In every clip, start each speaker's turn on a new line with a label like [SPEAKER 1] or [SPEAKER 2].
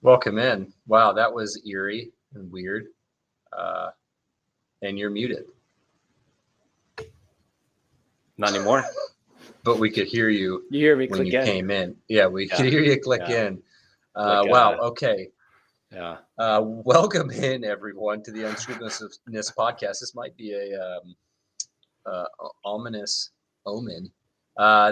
[SPEAKER 1] Welcome in. Wow, that was eerie and weird. And you're muted.
[SPEAKER 2] Not anymore.
[SPEAKER 1] But we could hear you.
[SPEAKER 2] You hear me
[SPEAKER 1] when
[SPEAKER 2] click
[SPEAKER 1] you
[SPEAKER 2] in.
[SPEAKER 1] came in. Yeah, we could hear you click in. Wow. Okay.
[SPEAKER 2] Yeah.
[SPEAKER 1] Welcome in, everyone, to the Unscrupulousness podcast. This might be a ominous omen.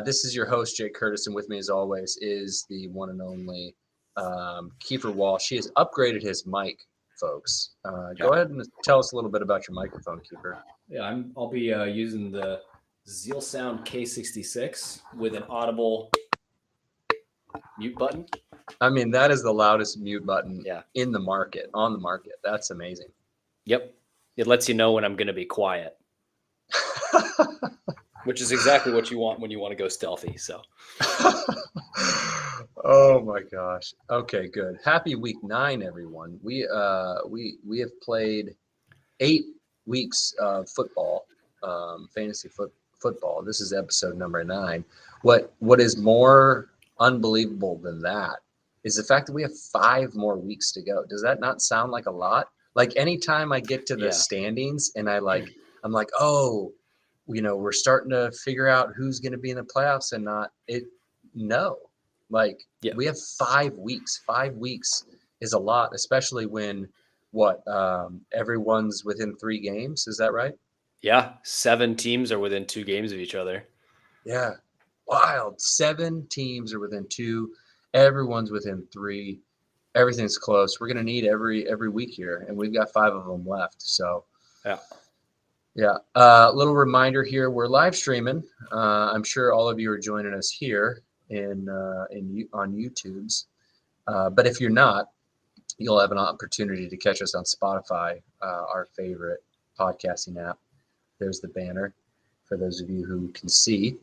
[SPEAKER 1] This is your host, Jake Curtis, and with me, as always, is the one and only Keifer Walsh. He has upgraded his mic, folks. Go ahead and tell us a little bit about your microphone, Keifer.
[SPEAKER 2] Yeah, I'll be using the Zeal Sound K66 with an audible mute button.
[SPEAKER 1] I mean, that is the loudest mute button
[SPEAKER 2] on
[SPEAKER 1] the market. That's amazing.
[SPEAKER 2] Yep. It lets you know when I'm going to be quiet, which is exactly what you want when you want to go stealthy. So.
[SPEAKER 1] Oh my gosh. Okay, good. Happy week 9, everyone. We have played 8 weeks of football, fantasy football. This is episode number 9. What is more unbelievable than that is the fact that we have 5 more weeks to go. Does that not sound like a lot? Like anytime I get to the standings and I'm like, oh, we're starting to figure out who's going to be in the playoffs and not. We have 5 weeks. 5 weeks is a lot, especially when everyone's within 3 games. Is that right?
[SPEAKER 2] Yeah. 7 teams are within 2 games of each other.
[SPEAKER 1] Yeah. Wild. 7 teams are within 2. Everyone's within 3. Everything's close. We're going to need every week here, and we've got 5 of them left. So, yeah. Little reminder here: we're live streaming. I'm sure all of you are joining us here on YouTube's. But if you're not, you'll have an opportunity to catch us on Spotify, our favorite podcasting app. There's the banner for those of you who can see.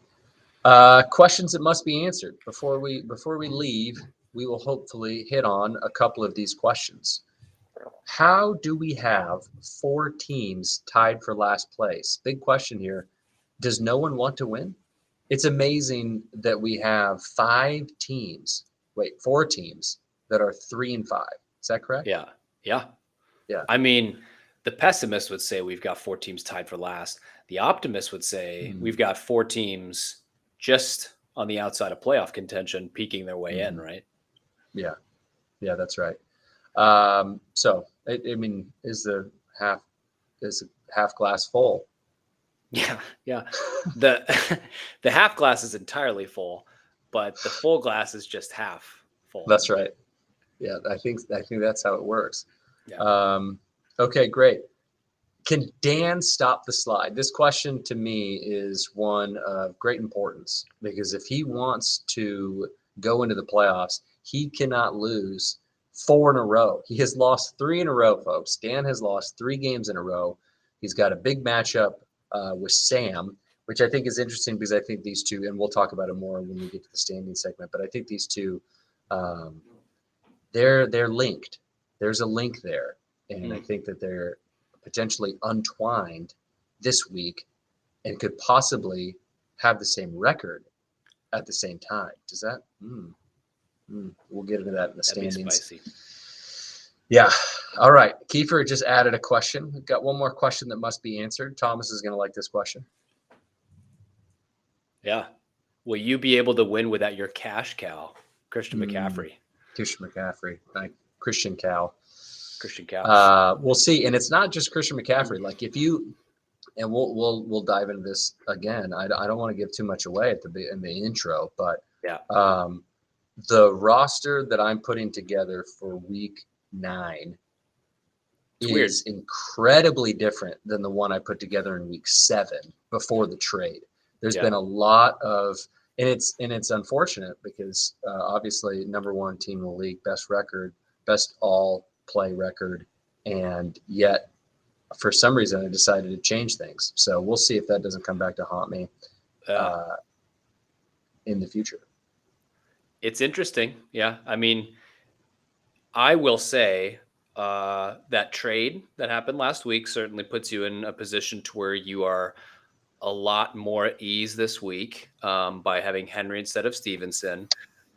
[SPEAKER 1] Questions that must be answered before we leave. We will hopefully hit on a couple of these questions. How do we have 4 teams tied for last place? Big question here. Does no one want to win? It's amazing that we have 4 teams that are 3-5. Is that correct?
[SPEAKER 2] Yeah. I mean, the pessimist would say we've got 4 teams tied for last. The optimist would say we've got 4 teams just on the outside of playoff contention, peeking their way in, right?
[SPEAKER 1] Yeah, that's right. So, I mean, is the half glass full?
[SPEAKER 2] Yeah. The half glass is entirely full, but the full glass is just half full.
[SPEAKER 1] That's right. Yeah, I think that's how it works.
[SPEAKER 2] Yeah.
[SPEAKER 1] Okay, great. Can Dan stop the slide? This question to me is one of great importance because if he wants to go into the playoffs, he cannot lose 4 in a row. He has lost 3 in a row, folks. Dan has lost 3 games in a row. He's got a big matchup with Sam, which I think is interesting because I think these two, and we'll talk about it more when we get to the standing segment, but I think these two, they're linked. There's a link there, and I think that they're potentially untwined this week and could possibly have the same record at the same time. Does that? We'll get into that in the standings.
[SPEAKER 2] That'd be spicy.
[SPEAKER 1] Yeah. All right. Keifer just added a question. We've got one more question that must be answered. Thomas is going to like this question.
[SPEAKER 2] Yeah. Will you be able to win without your cash cow, Christian McCaffrey?
[SPEAKER 1] Christian Cow. We'll see. And it's not just Christian McCaffrey. Like if you, and we'll dive into this again. I don't want to give too much away in the intro, but the roster that I'm putting together for week 9 is incredibly different than the one I put together in week 7 before the trade. There's been a lot of, and it's unfortunate because obviously number 1 team in the league, best record, best all play record, and yet for some reason I decided to change things. So we'll see if that doesn't come back to haunt me in the future.
[SPEAKER 2] It's interesting. Yeah. I mean, I will say that trade that happened last week certainly puts you in a position to where you are a lot more at ease this week by having Henry instead of Stevenson.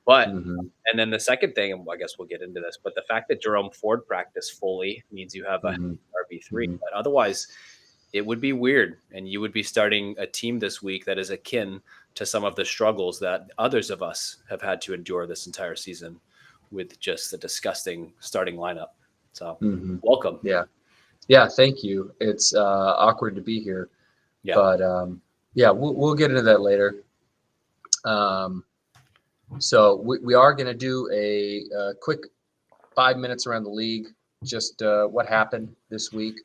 [SPEAKER 2] But and then the second thing, and I guess we'll get into this, but the fact that Jerome Ford practiced fully means you have a RB3. But otherwise, it would be weird, and you would be starting a team this week that is akin to some of the struggles that others of us have had to endure this entire season with just the disgusting starting lineup. So welcome.
[SPEAKER 1] Yeah. Thank you. It's awkward to be here, but we'll get into that later. So we are going to do a quick 5 minutes around the league, just what happened this week.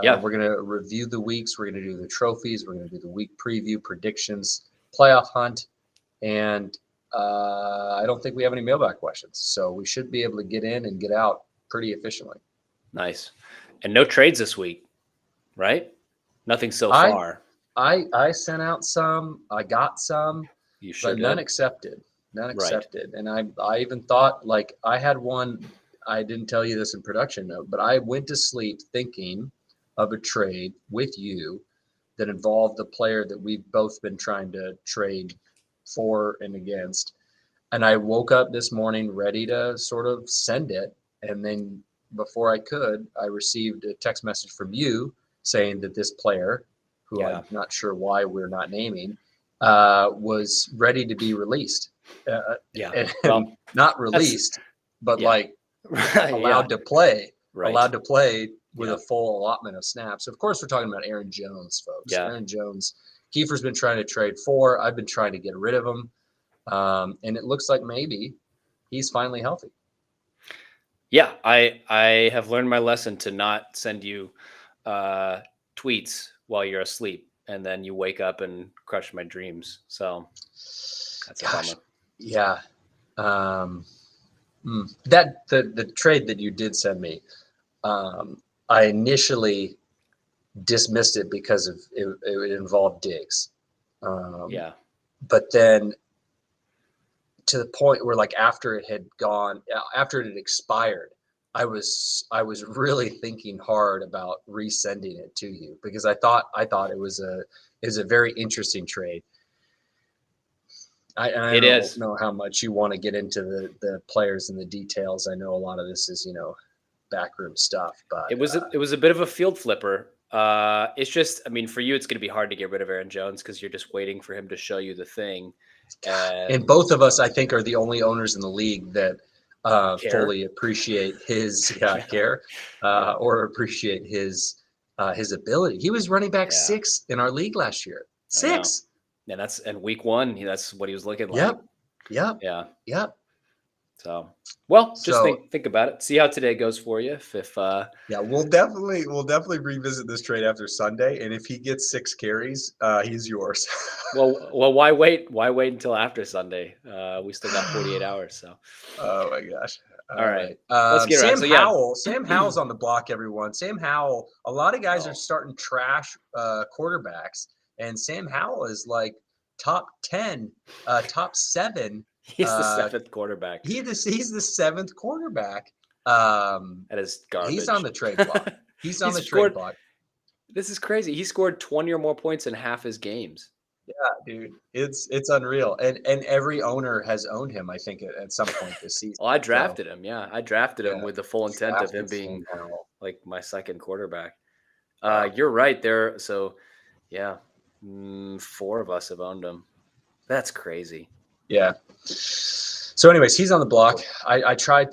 [SPEAKER 1] We're going to review the weeks. We're going to do the trophies. We're going to do the week preview, predictions, playoff hunt, and I don't think we have any mailbag questions. So we should be able to get in and get out pretty efficiently.
[SPEAKER 2] Nice. And no trades this week, right? Nothing so far.
[SPEAKER 1] I sent out some. I got some.
[SPEAKER 2] You sure
[SPEAKER 1] but
[SPEAKER 2] did.
[SPEAKER 1] None accepted. And I even thought, like, I had one. I didn't tell you this in production note, but I went to sleep thinking of a trade with you that involved the player that we've both been trying to trade for and against. And I woke up this morning ready to sort of send it. And then before I could, I received a text message from you saying that this player, who I'm not sure why we're not naming, was ready to be released.
[SPEAKER 2] Well,
[SPEAKER 1] not released, but allowed to play. Allowed to play with a full allotment of snaps. Of course, we're talking about Aaron Jones, folks. Aaron Jones. Keifer's been trying to trade for. I've been trying to get rid of him. And it looks like maybe he's finally healthy.
[SPEAKER 2] Yeah, I have learned my lesson to not send you tweets while you're asleep, and then you wake up and crush my dreams. So that's a bummer.
[SPEAKER 1] Yeah. That the trade that you did send me, I initially dismissed it because of it involved Diggs. But then to the point where, like, after it had expired, I was really thinking hard about resending it to you because I thought it was a very interesting trade. I don't know how much you want to get into the players and the details. I know a lot of this is, backroom stuff, but
[SPEAKER 2] it was a bit of a field flipper. It's just, I mean, for you, it's going to be hard to get rid of Aaron Jones because you're just waiting for him to show you the thing.
[SPEAKER 1] And both of us, I think, are the only owners in the league that fully appreciate his care or appreciate his ability. He was running back 6 in our league last year. 6.
[SPEAKER 2] And week 1, that's what he was looking like.
[SPEAKER 1] Yep.
[SPEAKER 2] So, just think about it. See how today goes for you. If
[SPEAKER 1] we'll definitely revisit this trade after Sunday, and if he gets 6 carries, he's yours.
[SPEAKER 2] well, why wait? Why wait until after Sunday? We still got 48 hours. So.
[SPEAKER 1] Oh my gosh.
[SPEAKER 2] All right. Let's get
[SPEAKER 1] Sam Howell. Sam Howell's on the block, everyone. Sam Howell. A lot of guys are starting trash quarterbacks, and Sam Howell is like top 10, top 7.
[SPEAKER 2] He's the 7th quarterback.
[SPEAKER 1] He's the 7th quarterback.
[SPEAKER 2] That is garbage.
[SPEAKER 1] He's on the trade block. Trade block.
[SPEAKER 2] This is crazy. He scored 20 or more points in half his games.
[SPEAKER 1] Yeah, dude, it's unreal. And every owner has owned him, I think, at some point this season.
[SPEAKER 2] Well, I drafted him. Yeah, I drafted him with the full intent of him being like my 2nd quarterback. You're right there. So, 4 of us have owned him. That's crazy.
[SPEAKER 1] Yeah. So anyways, he's on the block. I tried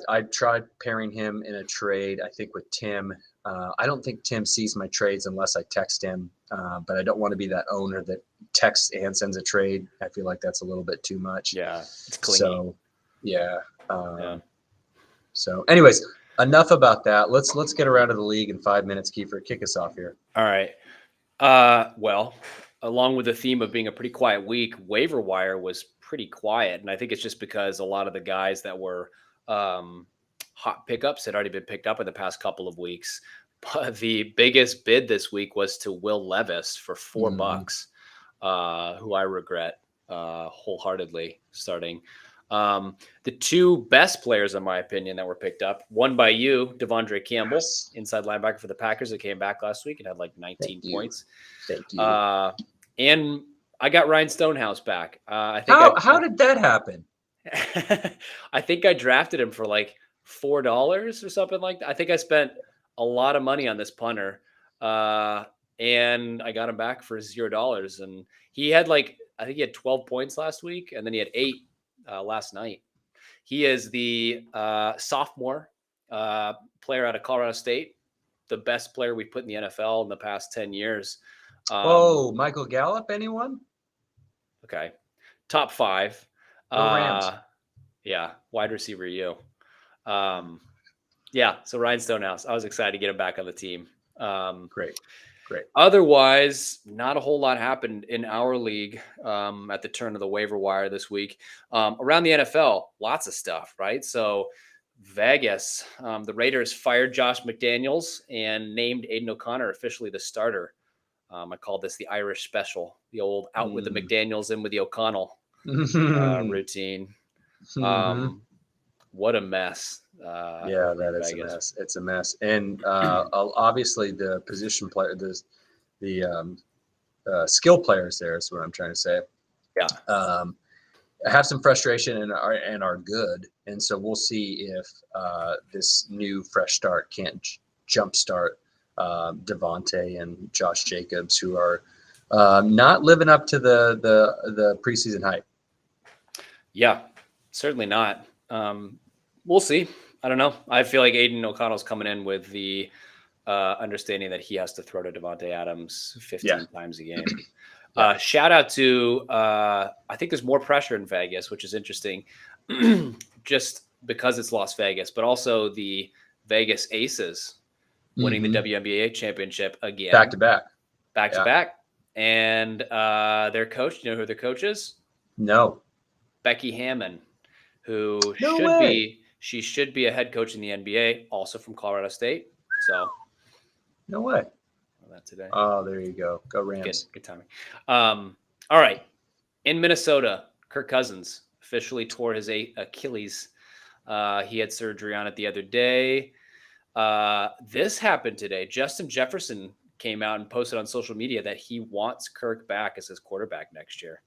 [SPEAKER 1] pairing him in a trade, I think, with Tim. I don't think Tim sees my trades unless I text him, but I don't want to be that owner that texts and sends a trade. I feel like that's a little bit too much.
[SPEAKER 2] Yeah, it's clingy.
[SPEAKER 1] So, So anyways, enough about that. Let's get around to the league in 5 minutes. Keifer, kick us off here.
[SPEAKER 2] All right. Well, along with the theme of being a pretty quiet week, waiver wire was pretty quiet. And I think it's just because a lot of the guys that were hot pickups had already been picked up in the past couple of weeks. But the biggest bid this week was to Will Levis for $4, who I regret wholeheartedly starting. The 2 best players, in my opinion, that were picked up, one by you, Devondre Campbell, inside linebacker for the Packers, that came back last week and had like 19 points.
[SPEAKER 1] Thank you.
[SPEAKER 2] And I got Ryan Stonehouse back. I think
[SPEAKER 1] how did that happen?
[SPEAKER 2] I think I drafted him for like $4 or something like that. I think I spent a lot of money on this punter, and I got him back for $0. And he had I think he had 12 points last week, and then he had 8 last night. He is the sophomore player out of Colorado State, the best player we've put in the NFL in the past 10 years.
[SPEAKER 1] Michael Gallup, anyone?
[SPEAKER 2] Okay. Top 5.
[SPEAKER 1] Rams.
[SPEAKER 2] Yeah, wide receiver you. Yeah, so Ryan Stonehouse. I was excited to get him back on the team.
[SPEAKER 1] Great.
[SPEAKER 2] Otherwise, not a whole lot happened in our league at the turn of the waiver wire this week. Around the NFL, lots of stuff, right? So Vegas, the Raiders fired Josh McDaniels and named Aiden O'Connor officially the starter. I call this the Irish special, the old out with the McDaniels, in with the O'Connell routine. What a mess.
[SPEAKER 1] Yeah, that is Vegas. A mess. It's a mess. And obviously the position player, the skill players there is what I'm trying to say.
[SPEAKER 2] Yeah.
[SPEAKER 1] Have some frustration and are good. And so we'll see if this new fresh start can't jumpstart Devontae and Josh Jacobs, who are not living up to the preseason hype.
[SPEAKER 2] Yeah, certainly not. We'll see. I don't know. I feel like Aiden O'Connell's coming in with the understanding that he has to throw to Devontae Adams 15 times a game. Shout out to, I think there's more pressure in Vegas, which is interesting, just because it's Las Vegas, but also the Vegas Aces winning the WNBA championship again.
[SPEAKER 1] Back to back.
[SPEAKER 2] And their coach, you know who their coach is?
[SPEAKER 1] No.
[SPEAKER 2] Becky Hammon, who should be a head coach in the NBA, also from Colorado State. So,
[SPEAKER 1] no way.
[SPEAKER 2] That today.
[SPEAKER 1] Oh, there you go. Go Rams.
[SPEAKER 2] Good timing. All right. In Minnesota, Kirk Cousins officially tore his Achilles. He had surgery on it the other day. This happened today. Justin Jefferson came out and posted on social media that he wants Kirk back as his quarterback next year.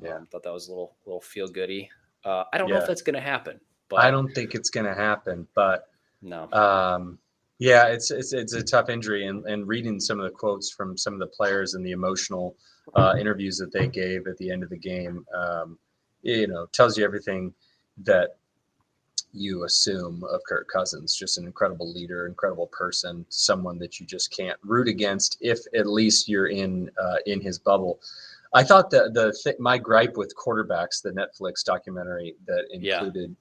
[SPEAKER 2] Yeah, thought that was a little feel goody. I don't know if that's going to happen. But
[SPEAKER 1] I don't think it's going to happen. But
[SPEAKER 2] no.
[SPEAKER 1] Yeah, it's a tough injury, and reading some of the quotes from some of the players and the emotional interviews that they gave at the end of the game, tells you everything that you assume of Kirk Cousins. Just an incredible leader, incredible person, someone that you just can't root against if at least you're in his bubble. I thought that my gripe with quarterbacks, the Netflix documentary that included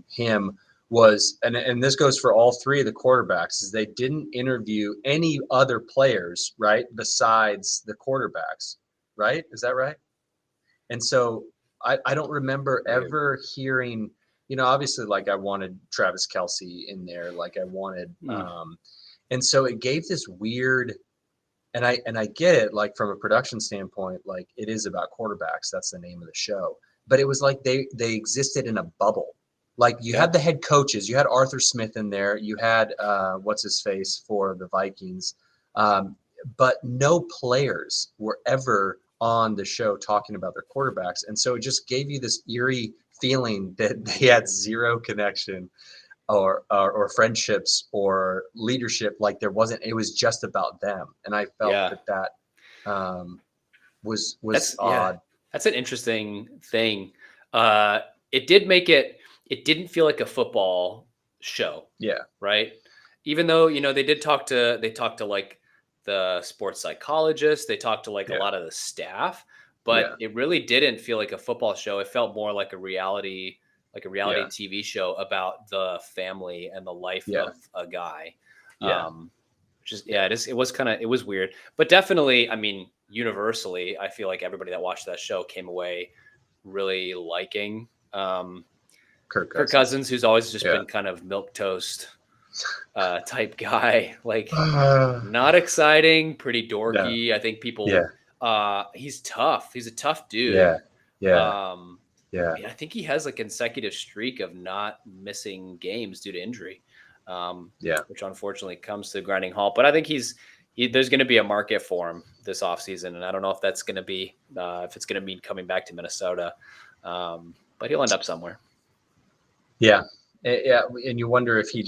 [SPEAKER 1] him, was, and this goes for all three of the quarterbacks, is they didn't interview any other players, right, besides the quarterbacks, right? Is that right? And so I don't remember ever hearing, obviously, like, I wanted Travis Kelce in there, like I wanted, and so it gave this weird, and I get it, like, from a production standpoint, like, it is about quarterbacks, that's the name of the show, but it was like they existed in a bubble. Like, you had the head coaches, you had Arthur Smith in there, you had what's his face for the Vikings, but no players were ever on the show talking about their quarterbacks, and so it just gave you this eerie feeling that they had zero connection or friendships or leadership. Like, there wasn't. It was just about them, and I felt that was odd.
[SPEAKER 2] That's an interesting thing. It did make it. It didn't feel like a football show.
[SPEAKER 1] Yeah.
[SPEAKER 2] Right. Even though, they talked to like the sports psychologist, they talked to like a lot of the staff, but it really didn't feel like a football show. It felt more like a reality TV show about the family and the life of a guy. It was weird, but definitely, I mean, universally, I feel like everybody that watched that show came away really liking,
[SPEAKER 1] Kirk
[SPEAKER 2] Cousins, who's always just been kind of milquetoast type guy, like not exciting, pretty dorky. I think people, he's tough. He's a tough dude. I think he has a consecutive streak of not missing games due to injury, which unfortunately comes to a grinding halt. But I think there's going to be a market for him this offseason, and I don't know if that's going to be if it's going to mean coming back to Minnesota. but he'll end up somewhere.
[SPEAKER 1] Yeah. Yeah, and you wonder if he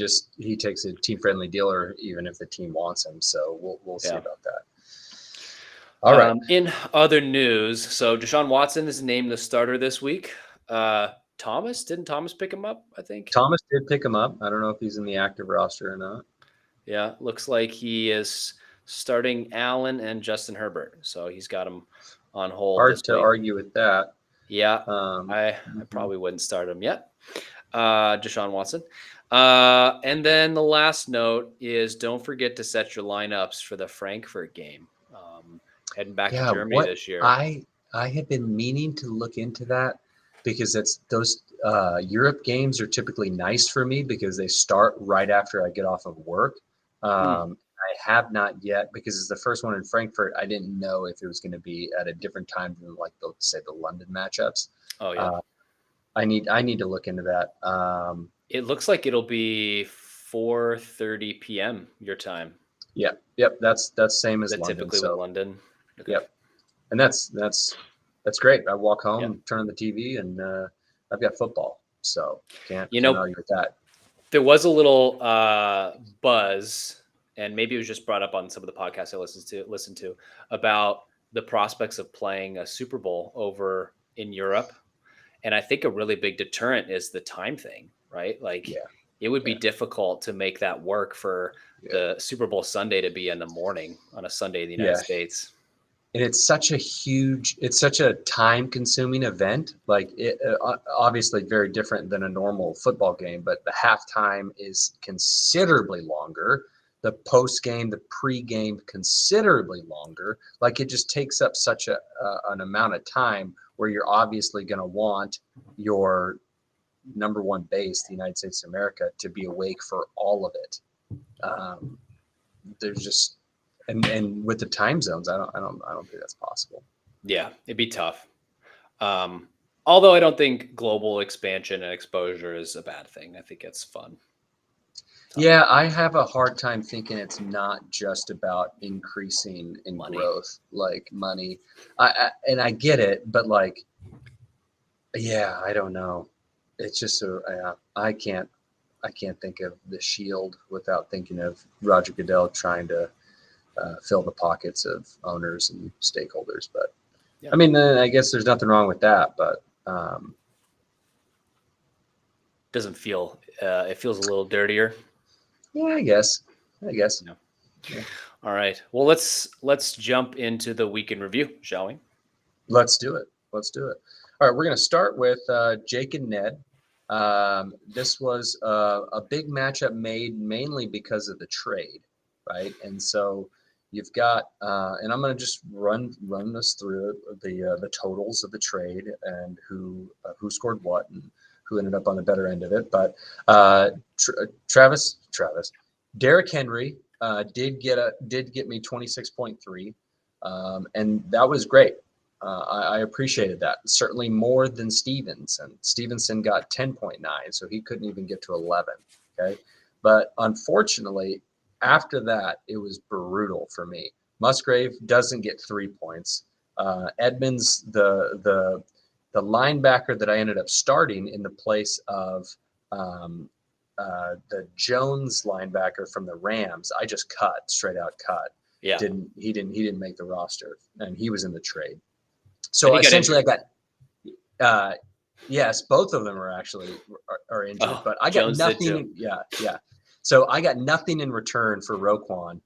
[SPEAKER 1] takes a team-friendly deal or even if the team wants him. So we'll see about that. All right.
[SPEAKER 2] In other news, so Deshaun Watson is named the starter this week. Didn't Thomas pick him up, I think?
[SPEAKER 1] Thomas did pick him up. I don't know if he's in the active roster or not.
[SPEAKER 2] Yeah, looks like he is starting Allen and Justin Herbert. So he's got him on hold.
[SPEAKER 1] Hard to argue with that.
[SPEAKER 2] Yeah, I probably wouldn't start him yet. Deshaun Watson. And then the last note is don't forget to set your lineups for the Frankfurt game. Heading back to Germany this year.
[SPEAKER 1] I had been meaning to look into that because those Europe games are typically nice for me because they start right after I get off of work. I have not yet because it's the first one in Frankfurt. I didn't know if it was going to be at a different time than like the London matchups.
[SPEAKER 2] Oh yeah.
[SPEAKER 1] I need to look into that.
[SPEAKER 2] It looks like it'll be 4:30 p.m. your time.
[SPEAKER 1] Yep. That's same as London.
[SPEAKER 2] Typically with London.
[SPEAKER 1] Okay. Yep. And that's great. I walk home, turn on the TV, and I've got football. So can't argue with that.
[SPEAKER 2] There was a little buzz, and maybe it was just brought up on some of the podcasts I listened to about the prospects of playing a Super Bowl over in Europe. And I think a really big deterrent is the time thing, right? Like it would be difficult to make that work for the Super Bowl Sunday to be in the morning on a Sunday in the United States.
[SPEAKER 1] And it's such a time consuming event. Like it obviously very different than a normal football game, but the halftime is considerably longer. The post game, the pre-game considerably longer. Like it just takes up such an amount of time where you're obviously going to want your number one base, the United States of America, to be awake for all of it. There's just, and with the time zones, I don't think that's possible.
[SPEAKER 2] Yeah, it'd be tough. Although I don't think global expansion and exposure is a bad thing. I think it's fun.
[SPEAKER 1] Yeah, I have a hard time thinking it's not just about increasing in growth, like money. I get it, but like, yeah, I don't know. It's just I can't think of the Shield without thinking of Roger Goodell trying to fill the pockets of owners and stakeholders. But I mean, I guess there's nothing wrong with that, but
[SPEAKER 2] doesn't feel it feels a little dirtier.
[SPEAKER 1] Yeah, I guess.
[SPEAKER 2] No. Yeah. All right. Well, let's jump into the week in review, shall we?
[SPEAKER 1] Let's do it. All right, we're going to start with Jake and Ned. This was a big matchup made mainly because of the trade, right? And so you've got, and I'm going to just run this through the totals of the trade and who scored what and who ended up on the better end of it. But Travis, Derrick Henry did get me 26.3, and that was great. I appreciated that. Certainly more than Stevenson. Stevenson got 10.9, so he couldn't even get to 11. Okay, but unfortunately, after that, it was brutal for me. Musgrave doesn't get 3 points. Edmonds, the linebacker that I ended up starting in the place of the Jones linebacker from the Rams, I just straight out cut.
[SPEAKER 2] Yeah.
[SPEAKER 1] He didn't make the roster, and he was in the trade. So essentially, I got yes, both of them are injured, but I got
[SPEAKER 2] Jones
[SPEAKER 1] nothing. Yeah. So I got nothing in return for Roquan,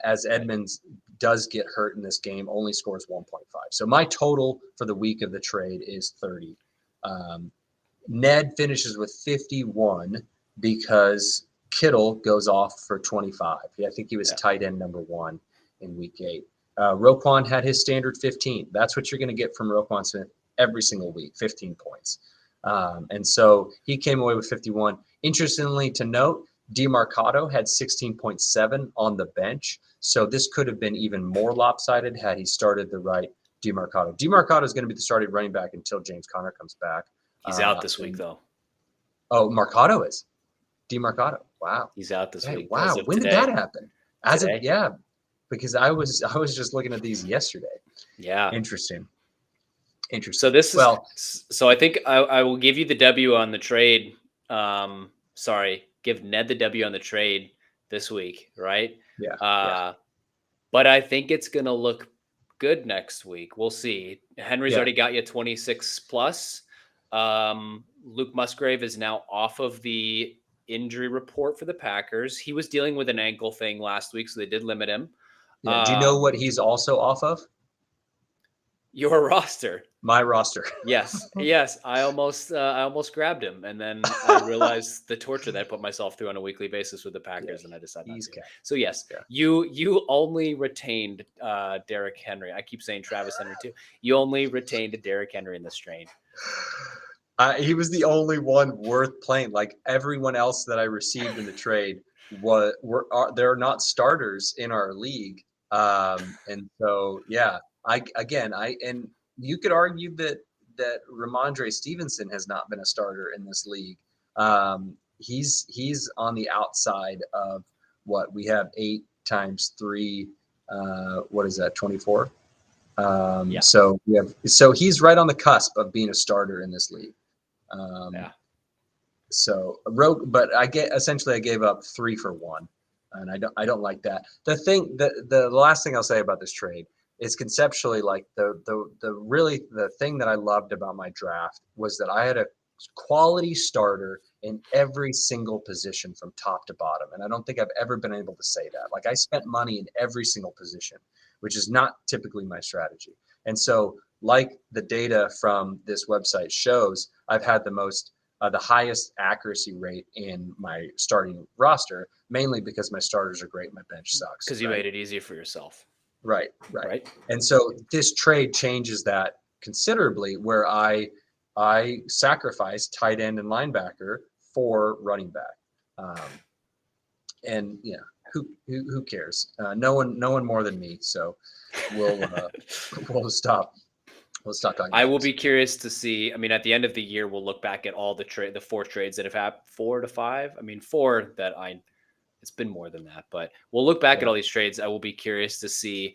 [SPEAKER 1] as Edmonds does get hurt in this game, only scores 1.5. So my total for the week of the trade is 30. Ned finishes with 51 because Kittle goes off for 25. I think he was tight end number 1 in week 8. Roquan had his standard 15. That's what you're going to get from Roquan Smith every single week, 15 points. And so he came away with 51. Interestingly to note, DeMarcado had 16.7 on the bench. So this could have been even more lopsided had he started the right DeMarcado. DeMarcado is going to be the starting running back until James Conner comes back.
[SPEAKER 2] He's out this week, though.
[SPEAKER 1] Oh, Marcado is. DeMarcado. Wow.
[SPEAKER 2] He's out this week.
[SPEAKER 1] Wow. When did that happen? Because I was just looking at these yesterday.
[SPEAKER 2] Yeah.
[SPEAKER 1] Interesting. Interesting.
[SPEAKER 2] So I think I will give you the W on the trade. Give Ned the W on the trade this week, right?
[SPEAKER 1] Yeah.
[SPEAKER 2] But I think it's going to look good next week. We'll see. Henry's already got you 26 plus. Luke Musgrave is now off of the injury report for the Packers. He was dealing with an ankle thing last week, so they did limit him.
[SPEAKER 1] Yeah. Do you know what he's also off of?
[SPEAKER 2] Your roster.
[SPEAKER 1] My roster.
[SPEAKER 2] Yes. I almost grabbed him, and then I realized the torture that I put myself through on a weekly basis with the Packers, and I decided not to. So yes, you only retained Derrick Henry. I keep saying Travis Henry too. You only retained Derrick Henry in this trade.
[SPEAKER 1] He was the only one worth playing. Like everyone else that I received in the trade they're not starters in our league, and so and you could argue that Ramondre Stevenson has not been a starter in this league. He's on the outside of what we have 8 times 3. What is that? 24. So he's right on the cusp of being a starter in this league. So but I gave up 3 for 1, and I don't like that. The last thing I'll say about this trade is conceptually, like the thing that I loved about my draft was that I had a quality starter in every single position from top to bottom. And I don't think I've ever been able to say that. Like I spent money in every single position, which is not typically my strategy. And so like the data from this website shows, I've had the highest accuracy rate in my starting roster, mainly because my starters are great. My bench sucks.
[SPEAKER 2] Because you made it easy for yourself.
[SPEAKER 1] Right. And so this trade changes that considerably, where I sacrificed tight end and linebacker for running back. And yeah, who cares? No one more than me. So we'll stop. Let's stop talking.
[SPEAKER 2] I will be curious to see. I mean, at the end of the year, we'll look back at all the 4 trades that have happened, 4 to 5. I mean, 4 that it's been more than that, but we'll look back at all these trades. I will be curious to see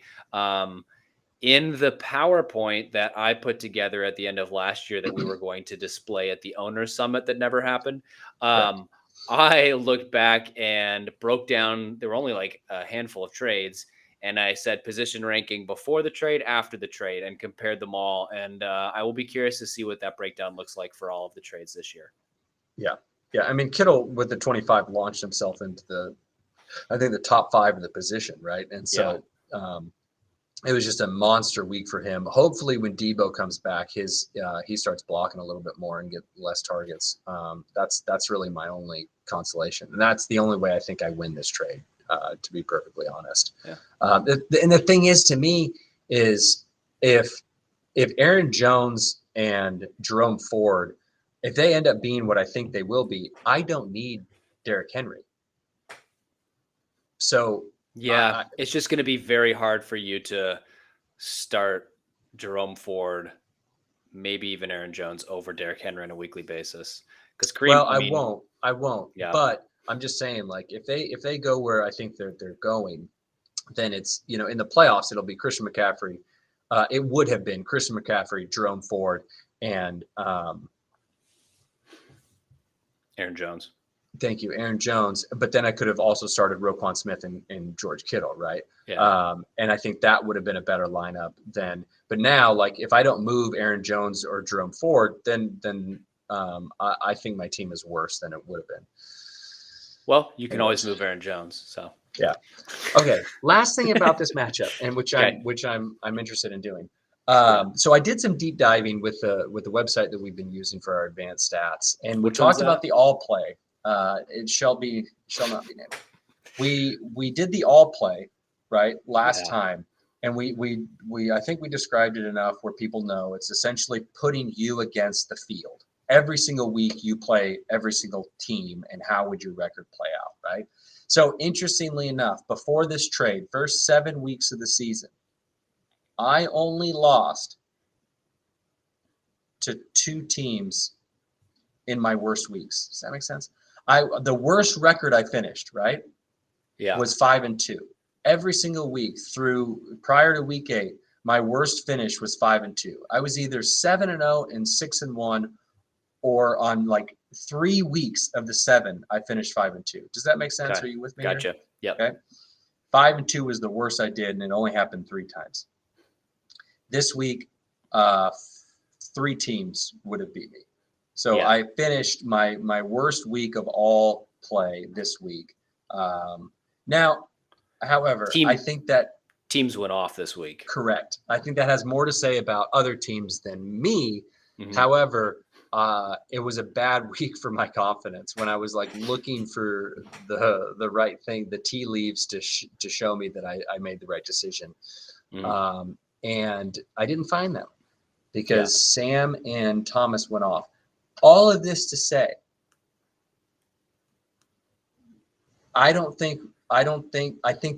[SPEAKER 2] in the PowerPoint that I put together at the end of last year that we were going to display at the Owners Summit that never happened. I looked back and broke down. There were only like a handful of trades. And I said position ranking before the trade, after the trade, and compared them all. And I will be curious to see what that breakdown looks like for all of the trades this year.
[SPEAKER 1] Yeah. I mean, Kittle with the 25 launched himself into the top 5 of the position, right? And so it was just a monster week for him. Hopefully, when Debo comes back, he starts blocking a little bit more and get less targets. That's really my only consolation, and that's the only way I think I win this trade. To be perfectly honest. And the thing is, to me, is if Aaron Jones and Jerome Ford, if they end up being what I think they will be, I don't need Derrick Henry. So
[SPEAKER 2] it's just going to be very hard for you to start Jerome Ford, maybe even Aaron Jones over Derrick Henry on a weekly basis. Because
[SPEAKER 1] I won't. Yeah. But I'm just saying, like, if they go where I think they're going, then it's, in the playoffs, it'll be Christian McCaffrey. It would have been Christian McCaffrey, Jerome Ford, and
[SPEAKER 2] Aaron Jones.
[SPEAKER 1] Thank you, Aaron Jones. But then I could have also started Roquan Smith and George Kittle, right?
[SPEAKER 2] Yeah.
[SPEAKER 1] And I think that would have been a better lineup then. But now, like, if I don't move Aaron Jones or Jerome Ford, then I think my team is worse than it would have been.
[SPEAKER 2] Well, you can always move Aaron Jones. So
[SPEAKER 1] yeah. Okay. Last thing about this matchup, and which I'm interested in doing. So I did some deep diving with the website that we've been using for our advanced stats, and we talked about the all play. It shall not be named. We did the all play right last time, and we I think we described it enough where people know it's essentially putting you against the field. Every single week you play every single team, and how would your record play out, right? So interestingly enough, before this trade, first 7 weeks of the season, I only lost to 2 teams in my worst weeks. Does that make sense? The worst record I finished, right?
[SPEAKER 2] Yeah.
[SPEAKER 1] Was 5-2. Every single week prior to week 8, my worst finish was 5-2. I was either 7-0 and 6-1, or on like 3 weeks of the 7, I finished 5-2. Does that make sense?
[SPEAKER 2] Okay.
[SPEAKER 1] Are you with me?
[SPEAKER 2] Gotcha. Yeah.
[SPEAKER 1] Okay. 5-2 was the worst I did, and it only happened 3 times. This week, 3 teams would have beat me. So I finished my worst week of all play this week. Now, however, I think that
[SPEAKER 2] teams went off this week.
[SPEAKER 1] Correct. I think that has more to say about other teams than me.
[SPEAKER 2] Mm-hmm.
[SPEAKER 1] However, it was a bad week for my confidence when I was like looking for the right thing, the tea leaves to show me that I made the right decision.
[SPEAKER 2] Mm-hmm.
[SPEAKER 1] And I didn't find them because Sam and Thomas went off. All of this to say, I think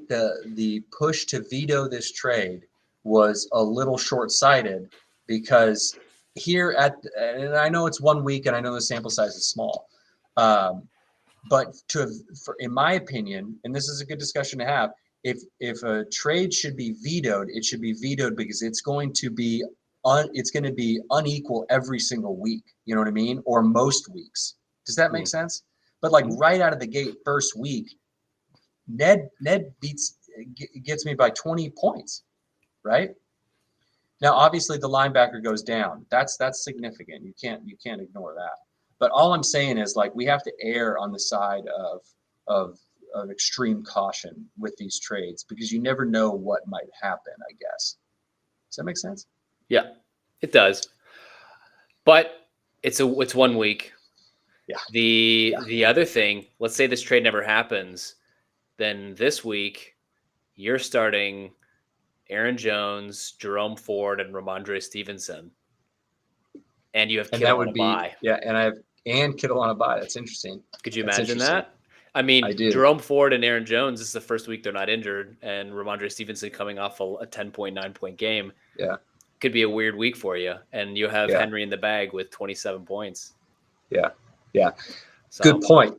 [SPEAKER 1] the push to veto this trade was a little short-sighted, because here and I know it's 1 week and I know the sample size is small, but in my opinion, and this is a good discussion to have, if a trade should be vetoed, it should be vetoed because it's going to be unequal every single week. You know what I mean? Or most weeks. Does that make sense? But like right out of the gate, first week, Ned gets me by 20 points, right? Now, obviously, the linebacker goes down. That's significant. You can't ignore that. But all I'm saying is, like, we have to err on the side of extreme caution with these trades, because you never know what might happen, I guess. Does that make sense?
[SPEAKER 2] Yeah, it does. But it's 1 week.
[SPEAKER 1] Yeah.
[SPEAKER 2] The other thing, let's say this trade never happens, then this week you're starting Aaron Jones, Jerome Ford, and Ramondre Stevenson, and you have Kittle on a bye.
[SPEAKER 1] Yeah, and Kittle on a bye. That's interesting.
[SPEAKER 2] Could you imagine that? I mean, Jerome Ford and Aaron Jones, this is the first week they're not injured, and Ramondre Stevenson coming off a 10.9-point game.
[SPEAKER 1] Yeah.
[SPEAKER 2] Could be a weird week for you, and you have Henry in the bag with 27 points.
[SPEAKER 1] Yeah. So. Good point.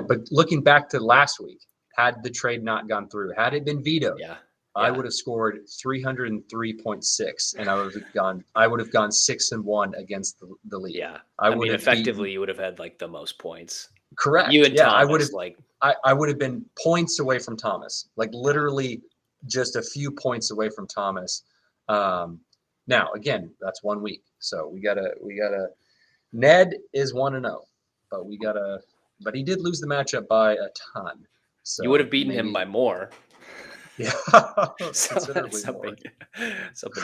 [SPEAKER 1] But looking back to last week, had the trade not gone through, had it been vetoed, I would have scored 303.6, and I would have gone 6-1 against the league.
[SPEAKER 2] Yeah, I mean, effectively, you would have had like the most points.
[SPEAKER 1] Correct.
[SPEAKER 2] You and Thomas,
[SPEAKER 1] I would have I would have been points away from Thomas, like literally just a few points away from Thomas. Now again, that's 1 week, so we gotta. Ned is 1-0, but he did lose the matchup by a ton. So
[SPEAKER 2] you would have beaten him by more.
[SPEAKER 1] Yeah,
[SPEAKER 2] something to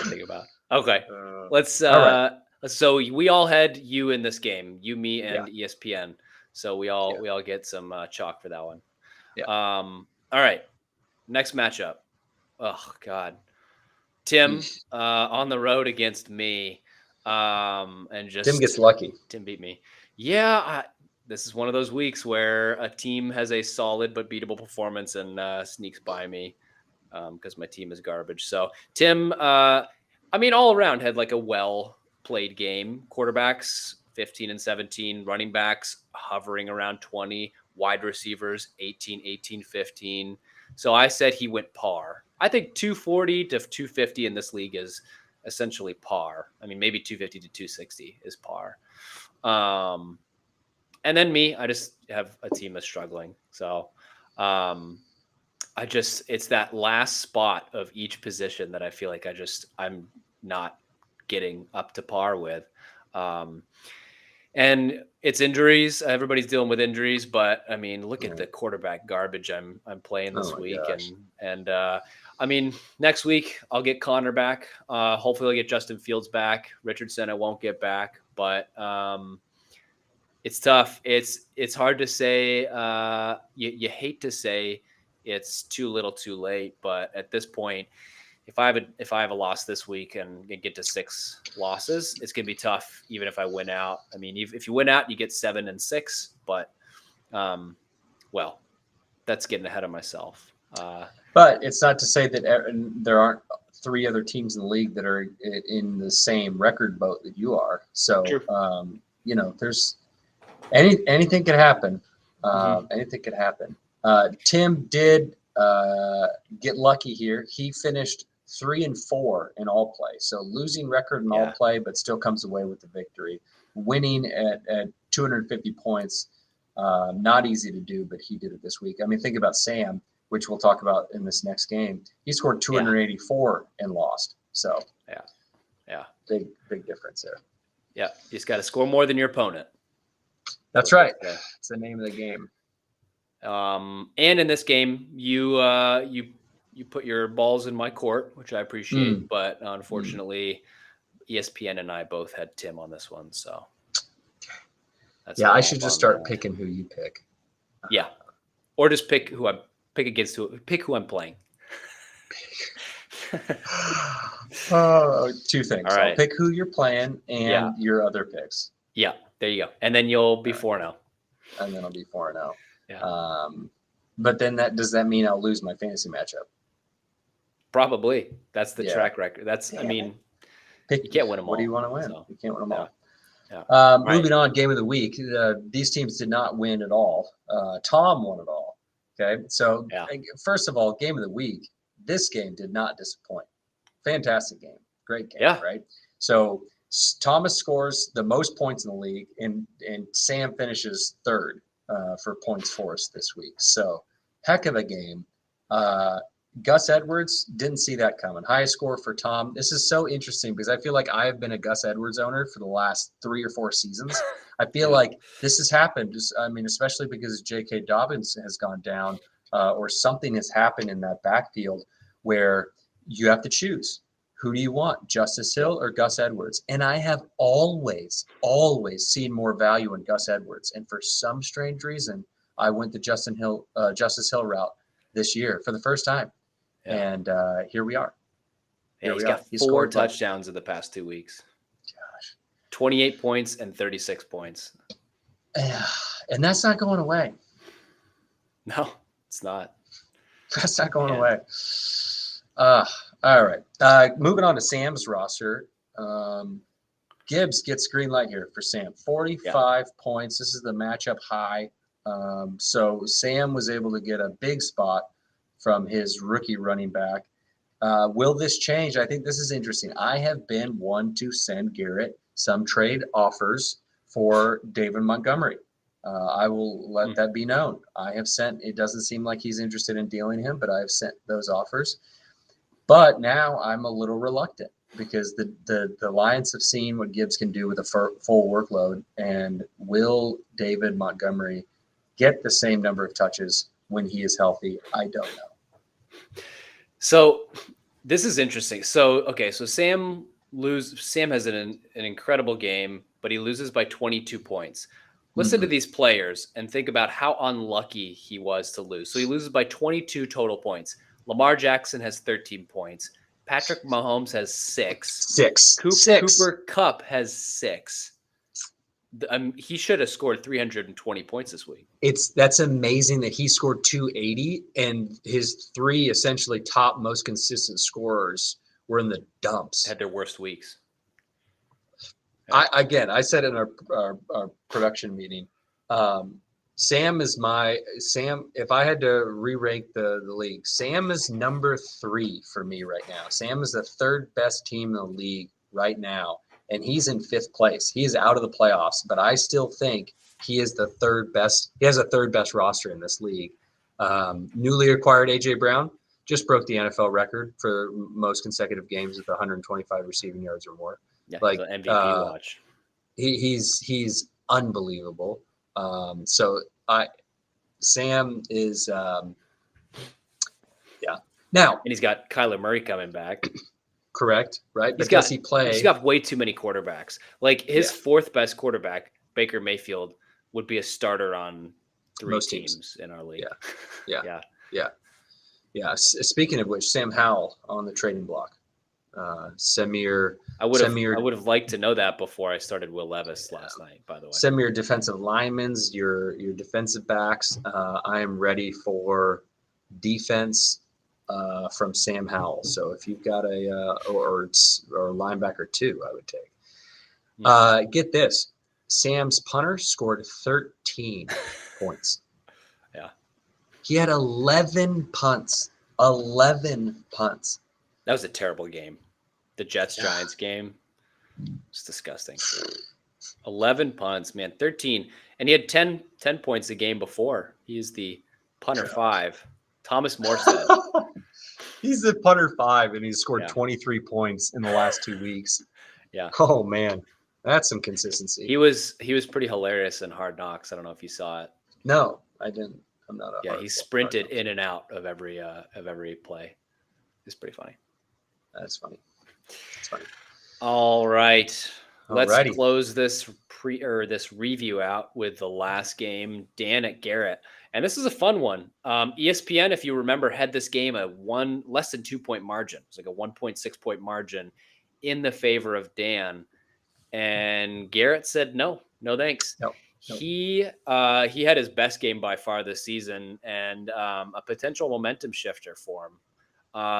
[SPEAKER 2] think about. Okay, let's. Right. So we all had you in this game, you, me, and ESPN. So we all get some chalk for that one.
[SPEAKER 1] Yeah.
[SPEAKER 2] All right, next matchup. Oh God, Tim on the road against me, and just
[SPEAKER 1] Tim gets lucky.
[SPEAKER 2] Tim beat me. Yeah. This is one of those weeks where a team has a solid but beatable performance and sneaks by me because my team is garbage. So Tim, I mean, all around had like a well-played game. Quarterbacks, 15 and 17. Running backs hovering around 20. Wide receivers, 18, 18, 15. So I said he went par. I think 240 to 250 in this league is essentially par. I mean, maybe 250 to 260 is par. And then me, I just have a team that's struggling. So it's that last spot of each position that I feel like I'm not getting up to par with. And it's injuries. Everybody's dealing with injuries, but I mean, look at the quarterback garbage I'm playing this week.
[SPEAKER 1] Gosh.
[SPEAKER 2] And I mean, next week I'll get Connor back. Hopefully I'll get Justin Fields back. Richardson I won't get back, but it's tough. It's hard to say. You hate to say it's too little, too late, but at this point, if I have a loss this week and get to 6 losses, it's gonna be tough. Even if I win out, I mean, if you win out, you get 7 and 6. But well, that's getting ahead of myself.
[SPEAKER 1] But it's not to say that there aren't 3 other teams in the league that are in the same record boat that you are. So there's. Anything could happen. Anything could happen. Tim did get lucky here. He finished 3-4 in all play. So losing record in all play, but still comes away with the victory. Winning at 250 points, not easy to do, but he did it this week. I mean, think about Sam, which we'll talk about in this next game. He scored 284 and lost. So big difference there.
[SPEAKER 2] Yeah, you just got to score more than your opponent.
[SPEAKER 1] That's right. It's the name of the game.
[SPEAKER 2] And in this game, you put your balls in my court, which I appreciate, but unfortunately, ESPN and I both had Tim on this one, so that's
[SPEAKER 1] I should just start picking who you pick.
[SPEAKER 2] Yeah, or just pick who I'm playing.
[SPEAKER 1] Two things.
[SPEAKER 2] All right.
[SPEAKER 1] I'll pick who you're playing and your other picks.
[SPEAKER 2] Yeah, there you go, and then you'll be 4-0.
[SPEAKER 1] And then I'll be 4-0.
[SPEAKER 2] Yeah.
[SPEAKER 1] But then does that mean I'll lose my fantasy matchup?
[SPEAKER 2] Probably. That's the track record. I mean, you can't win them all.
[SPEAKER 1] What do you want to win?
[SPEAKER 2] So,
[SPEAKER 1] you can't win them all.
[SPEAKER 2] Yeah.
[SPEAKER 1] Moving on, game of the week. These teams did not win at all. Tom won it all. Okay. So first of all, game of the week, this game did not disappoint. Fantastic game. Great game.
[SPEAKER 2] Yeah.
[SPEAKER 1] Right. So Thomas scores the most points in the league, and Sam finishes third for points for us this week. So heck of a game. Gus Edwards, didn't see that coming. Highest score for Tom. This is so interesting because I feel like I have been a Gus Edwards owner for the last 3 or 4 seasons. I feel like this has happened. Especially because J.K. Dobbins has gone down or something has happened in that backfield where you have to choose. Who do you want, Justice Hill or Gus Edwards? And I have always seen more value in Gus Edwards. And for some strange reason, I went the Justice Hill route this year for the first time. Yeah. And here we are.
[SPEAKER 2] He's got 4 touchdowns in the past 2 weeks.
[SPEAKER 1] Gosh.
[SPEAKER 2] 28 points and 36 points.
[SPEAKER 1] And that's not going away.
[SPEAKER 2] No, it's not.
[SPEAKER 1] That's not going away. All right. Moving on to Sam's roster. Gibbs gets green light here for Sam. 45 points. This is the matchup high. So Sam was able to get a big spot from his rookie running back. Will this change? I think this is interesting. I have been one to send Garrett some trade offers for David Montgomery. I will let that be known. I have sent, it doesn't seem like he's interested in dealing him, but I've sent those offers. But now I'm a little reluctant because the Lions have seen what Gibbs can do with a full workload. And will David Montgomery get the same number of touches when he is healthy? I don't know.
[SPEAKER 2] So this is interesting. So Sam has an incredible game, but he loses by 22 points. Listen to these players and think about how unlucky he was to lose. So he loses by 22 total points. Lamar Jackson has 13 points. Patrick Mahomes has 6. Cooper Kupp has 6. He should have scored 320 points this week.
[SPEAKER 1] That's amazing that he scored 280, and his 3 essentially top most consistent scorers were in the dumps.
[SPEAKER 2] Had their worst weeks.
[SPEAKER 1] I said in our production meeting, Sam. If I had to re-rank the league, Sam is number 3 for me right now. Sam is the 3rd best team in the league right now, and he's in 5th place. He is out of the playoffs, but I still think he is the 3rd best. He has a 3rd best roster in this league. Newly acquired A.J. Brown just broke the NFL record for most consecutive games with 125 receiving yards or more.
[SPEAKER 2] Yeah, like MVP watch.
[SPEAKER 1] He's unbelievable. Sam is Now,
[SPEAKER 2] and he's got Kyler Murray coming back.
[SPEAKER 1] Correct, right?
[SPEAKER 2] He's got way too many quarterbacks. Like his 4th best quarterback, Baker Mayfield, would be a starter on 3 most teams in our league.
[SPEAKER 1] Yeah. Speaking of which, Sam Howell on the trading block. Samir.
[SPEAKER 2] I would have liked to know that before I started Will Levis last night, by the way.
[SPEAKER 1] Send me your defensive linemen, your defensive backs. I am ready for defense from Sam Howell. So if you've got or linebacker 2, I would take. Get this. Sam's punter scored 13 points.
[SPEAKER 2] Yeah.
[SPEAKER 1] He had 11 punts. 11 punts.
[SPEAKER 2] That was a terrible game. The Jets-Giants game. It's disgusting. 11 punts, man. 13. And he had 10 points the game before. He is the punter 5. Thomas Morstead.
[SPEAKER 1] He's the punter 5, and he's scored 23 points in the last 2 weeks.
[SPEAKER 2] Yeah.
[SPEAKER 1] Oh, man. That's some consistency.
[SPEAKER 2] He was pretty hilarious in Hard Knocks. I don't know if you saw it.
[SPEAKER 1] No, I didn't. I'm not a
[SPEAKER 2] he sprinted in and out of every play. It's pretty funny.
[SPEAKER 1] That's funny. It's funny.
[SPEAKER 2] All right. Let's close this review out with the last game, Dan at Garrett. And this is a fun one. ESPN, if you remember, had this game a less than 2 point margin. It was like a 1.6 point margin in the favor of Dan. And Garrett said, no thanks.
[SPEAKER 1] Nope.
[SPEAKER 2] He had his best game by far this season, and a potential momentum shifter for him.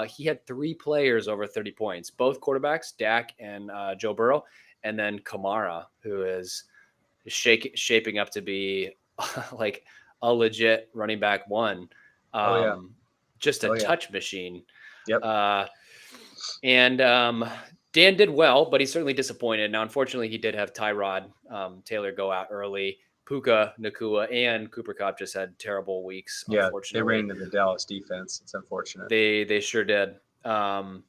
[SPEAKER 2] He had 3 players over 30 points, both quarterbacks, Dak and Joe Burrow, and then Kamara, who is shaping up to be like a legit running back 1. Just a touch machine.
[SPEAKER 1] Yep.
[SPEAKER 2] Dan did well, but he's certainly disappointed. Now, unfortunately, he did have Tyrod Taylor go out early. Puka, Nakua, and Cooper Kupp just had terrible weeks.
[SPEAKER 1] Yeah,
[SPEAKER 2] unfortunately.
[SPEAKER 1] they ran into the Dallas defense. It's unfortunate.
[SPEAKER 2] They sure did. But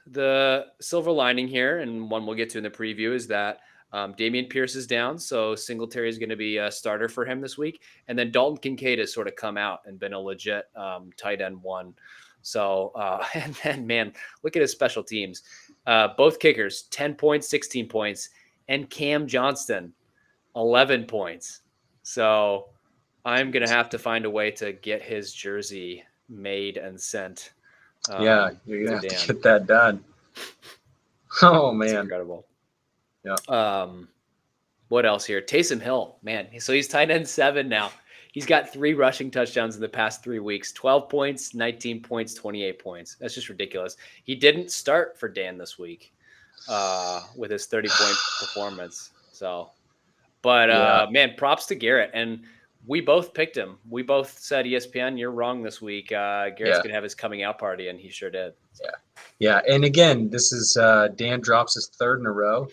[SPEAKER 2] the silver lining here, and one we'll get to in the preview, is that Dameon Pierce is down, so Singletary is going to be a starter for him this week. And then Dalton Kincaid has sort of come out and been a legit tight end 1. So, and then, man, look at his special teams. Both kickers, 10 points, 16 points, and Cam Johnston, 11 points. So I'm going to have to find a way to get his jersey made and sent.
[SPEAKER 1] You're going to have to get that done. Oh, man.
[SPEAKER 2] It's incredible.
[SPEAKER 1] Yeah.
[SPEAKER 2] What else here? Taysom Hill, man. So he's tight end 7 now. He's got 3 rushing touchdowns in the past 3 weeks, 12 points, 19 points, 28 points. That's just ridiculous. He didn't start for Dan this week with his 30-point performance. So, man, props to Garrett. And we both picked him. We both said, ESPN, you're wrong this week. Garrett's going to have his coming out party, and he sure did. So.
[SPEAKER 1] Yeah. And again, this is Dan drops his 3rd in a row.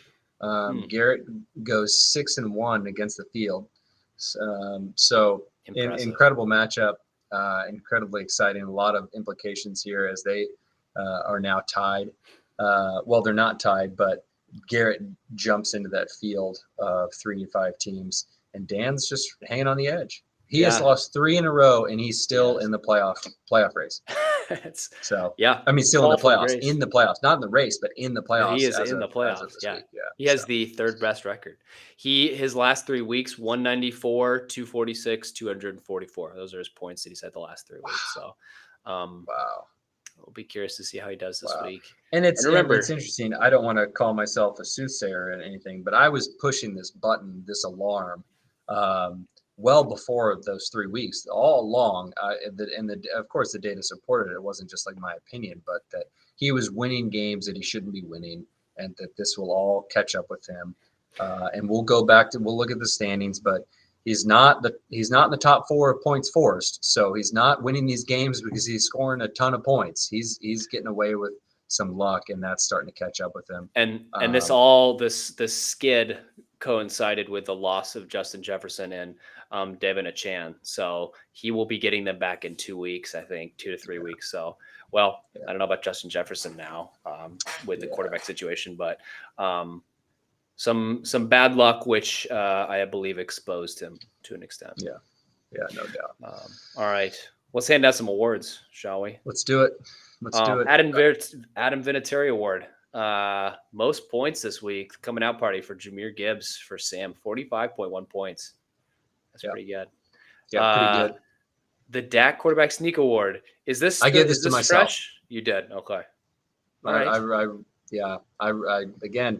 [SPEAKER 1] Garrett goes 6-1 against the field. So incredible matchup, incredibly exciting. A lot of implications here as they are now tied. Well, they're not tied, but Garrett jumps into that field of 3 and 5 teams, and Dan's just hanging on the edge. He has lost 3 in a row, and he's still in the playoff race. Still in the playoffs, not in the race, but in the playoffs.
[SPEAKER 2] He is in the playoffs. He has the 3rd best record. His last 3 weeks, 194, 246, 244. Those are his points that he's had the last 3 weeks. So, we'll be curious to see how he does this week.
[SPEAKER 1] And remember, it's interesting. I don't want to call myself a soothsayer or anything, but I was pushing this button, this alarm, well before those 3 weeks, all along. Of course, the data supported it. It wasn't just like my opinion, but that he was winning games that he shouldn't be winning, and that this will all catch up with him. And we'll look at the standings, but he's not in the top 4 of points forced. So he's not winning these games because he's scoring a ton of points. He's getting away with some luck, and that's starting to catch up with him.
[SPEAKER 2] And this skid coincided with the loss of Justin Jefferson and Devin Achan. So he will be getting them back in 2 weeks, I think, 2 to 3 weeks. So, I don't know about Justin Jefferson now with the quarterback situation, but some bad luck, which I believe exposed him to an extent.
[SPEAKER 1] Yeah, no doubt.
[SPEAKER 2] All right, let's hand out some awards, shall we?
[SPEAKER 1] Let's do it.
[SPEAKER 2] Adam Vinatieri Award. Most points this week, coming out party for Jahmyr Gibbs for Sam, 45.1 points. That's pretty good.
[SPEAKER 1] Yeah, pretty good.
[SPEAKER 2] The Dak Quarterback Sneak Award. Is this?
[SPEAKER 1] I gave this to myself.
[SPEAKER 2] Fresh? You did. Okay.
[SPEAKER 1] All right. I again,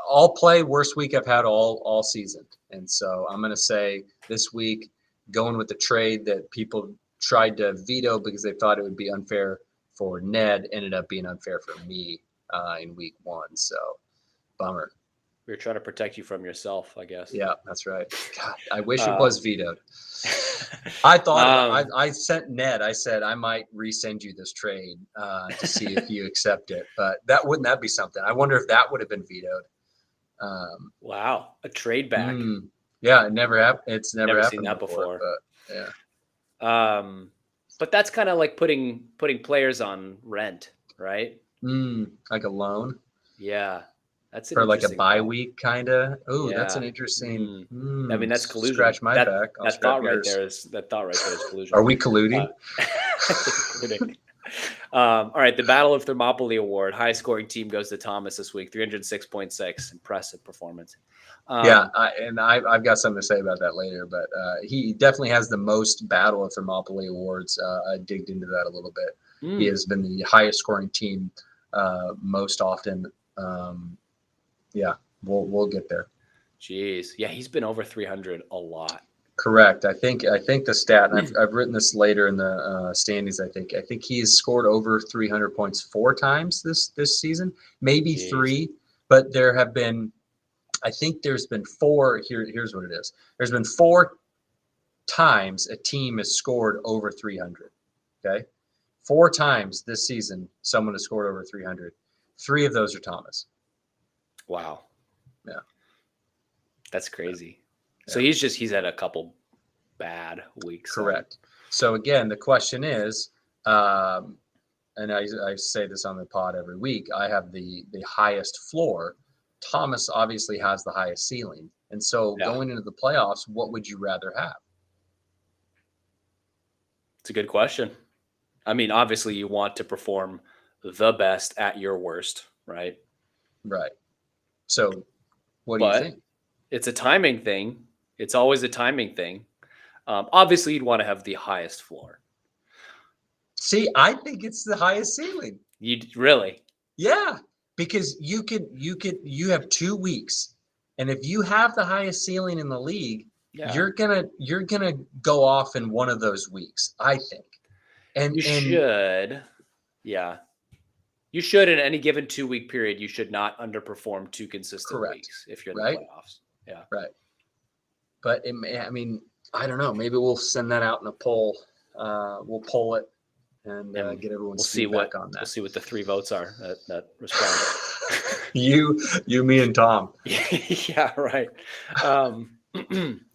[SPEAKER 1] all play worst week I've had all season, and so I'm going to say this week, going with the trade that people tried to veto because they thought it would be unfair for Ned, ended up being unfair for me in week 1. So, bummer.
[SPEAKER 2] We were trying to protect you from yourself, I guess.
[SPEAKER 1] Yeah, that's right. God, I wish it was vetoed. I thought I sent Ned. I said I might resend you this trade to see if you accept it. But wouldn't that be something? I wonder if that would have been vetoed.
[SPEAKER 2] Wow, a trade back.
[SPEAKER 1] Yeah, it never happened. It's never happened
[SPEAKER 2] seen that before.
[SPEAKER 1] But yeah.
[SPEAKER 2] But that's kind of like putting players on rent, right?
[SPEAKER 1] Like a loan.
[SPEAKER 2] Yeah. That's
[SPEAKER 1] for like a bye week, kind of. Oh,
[SPEAKER 2] yeah.
[SPEAKER 1] That's an interesting.
[SPEAKER 2] I mean, that's collusion.
[SPEAKER 1] Scratch my back.
[SPEAKER 2] That thought right there is collusion.
[SPEAKER 1] Are we colluding?
[SPEAKER 2] All right, the Battle of Thermopylae Award. Highest scoring team goes to Thomas this week. 306.6. Impressive performance.
[SPEAKER 1] I've got something to say about that later, but he definitely has the most Battle of Thermopylae awards. I digged into that a little bit. He has been the highest scoring team most often. Yeah, we'll get there.
[SPEAKER 2] Jeez, yeah, he's been over 300 a lot.
[SPEAKER 1] Correct. I think the stat, and I've written this later in the standings. I think he's scored over 300 points 4 times this season, maybe 3, but there have been. I think there's been 4. Here's what it is. There's been 4 times a team has scored over 300. Okay, 4 times this season someone has scored over 300. 3 of those are Thomas.
[SPEAKER 2] Wow.
[SPEAKER 1] Yeah.
[SPEAKER 2] That's crazy. Yeah. So he's had a couple bad weeks.
[SPEAKER 1] Correct. So again, the question is, and I say this on the pod every week, I have the highest floor. Thomas obviously has the highest ceiling. And so going into the playoffs, what would you rather have?
[SPEAKER 2] It's a good question. I mean, obviously you want to perform the best at your worst, right?
[SPEAKER 1] Right. So what do you think?
[SPEAKER 2] It's a timing thing. It's always a timing thing. Obviously, you'd want to have the highest floor.
[SPEAKER 1] See, I think it's the highest ceiling.
[SPEAKER 2] You really?
[SPEAKER 1] Yeah, because you have 2 weeks, and if you have the highest ceiling in the league, you're gonna go off in one of those weeks, I think. And
[SPEAKER 2] should, yeah. You should, in any given 2-week period, you should not underperform 2 consistent weeks if you're in the playoffs. Yeah.
[SPEAKER 1] Right. But I don't know. Maybe we'll send that out in a poll. We'll poll it and get everyone's feedback on that.
[SPEAKER 2] We'll see what the 3 votes are that respond.
[SPEAKER 1] you, me, and Tom.
[SPEAKER 2] Yeah, right. All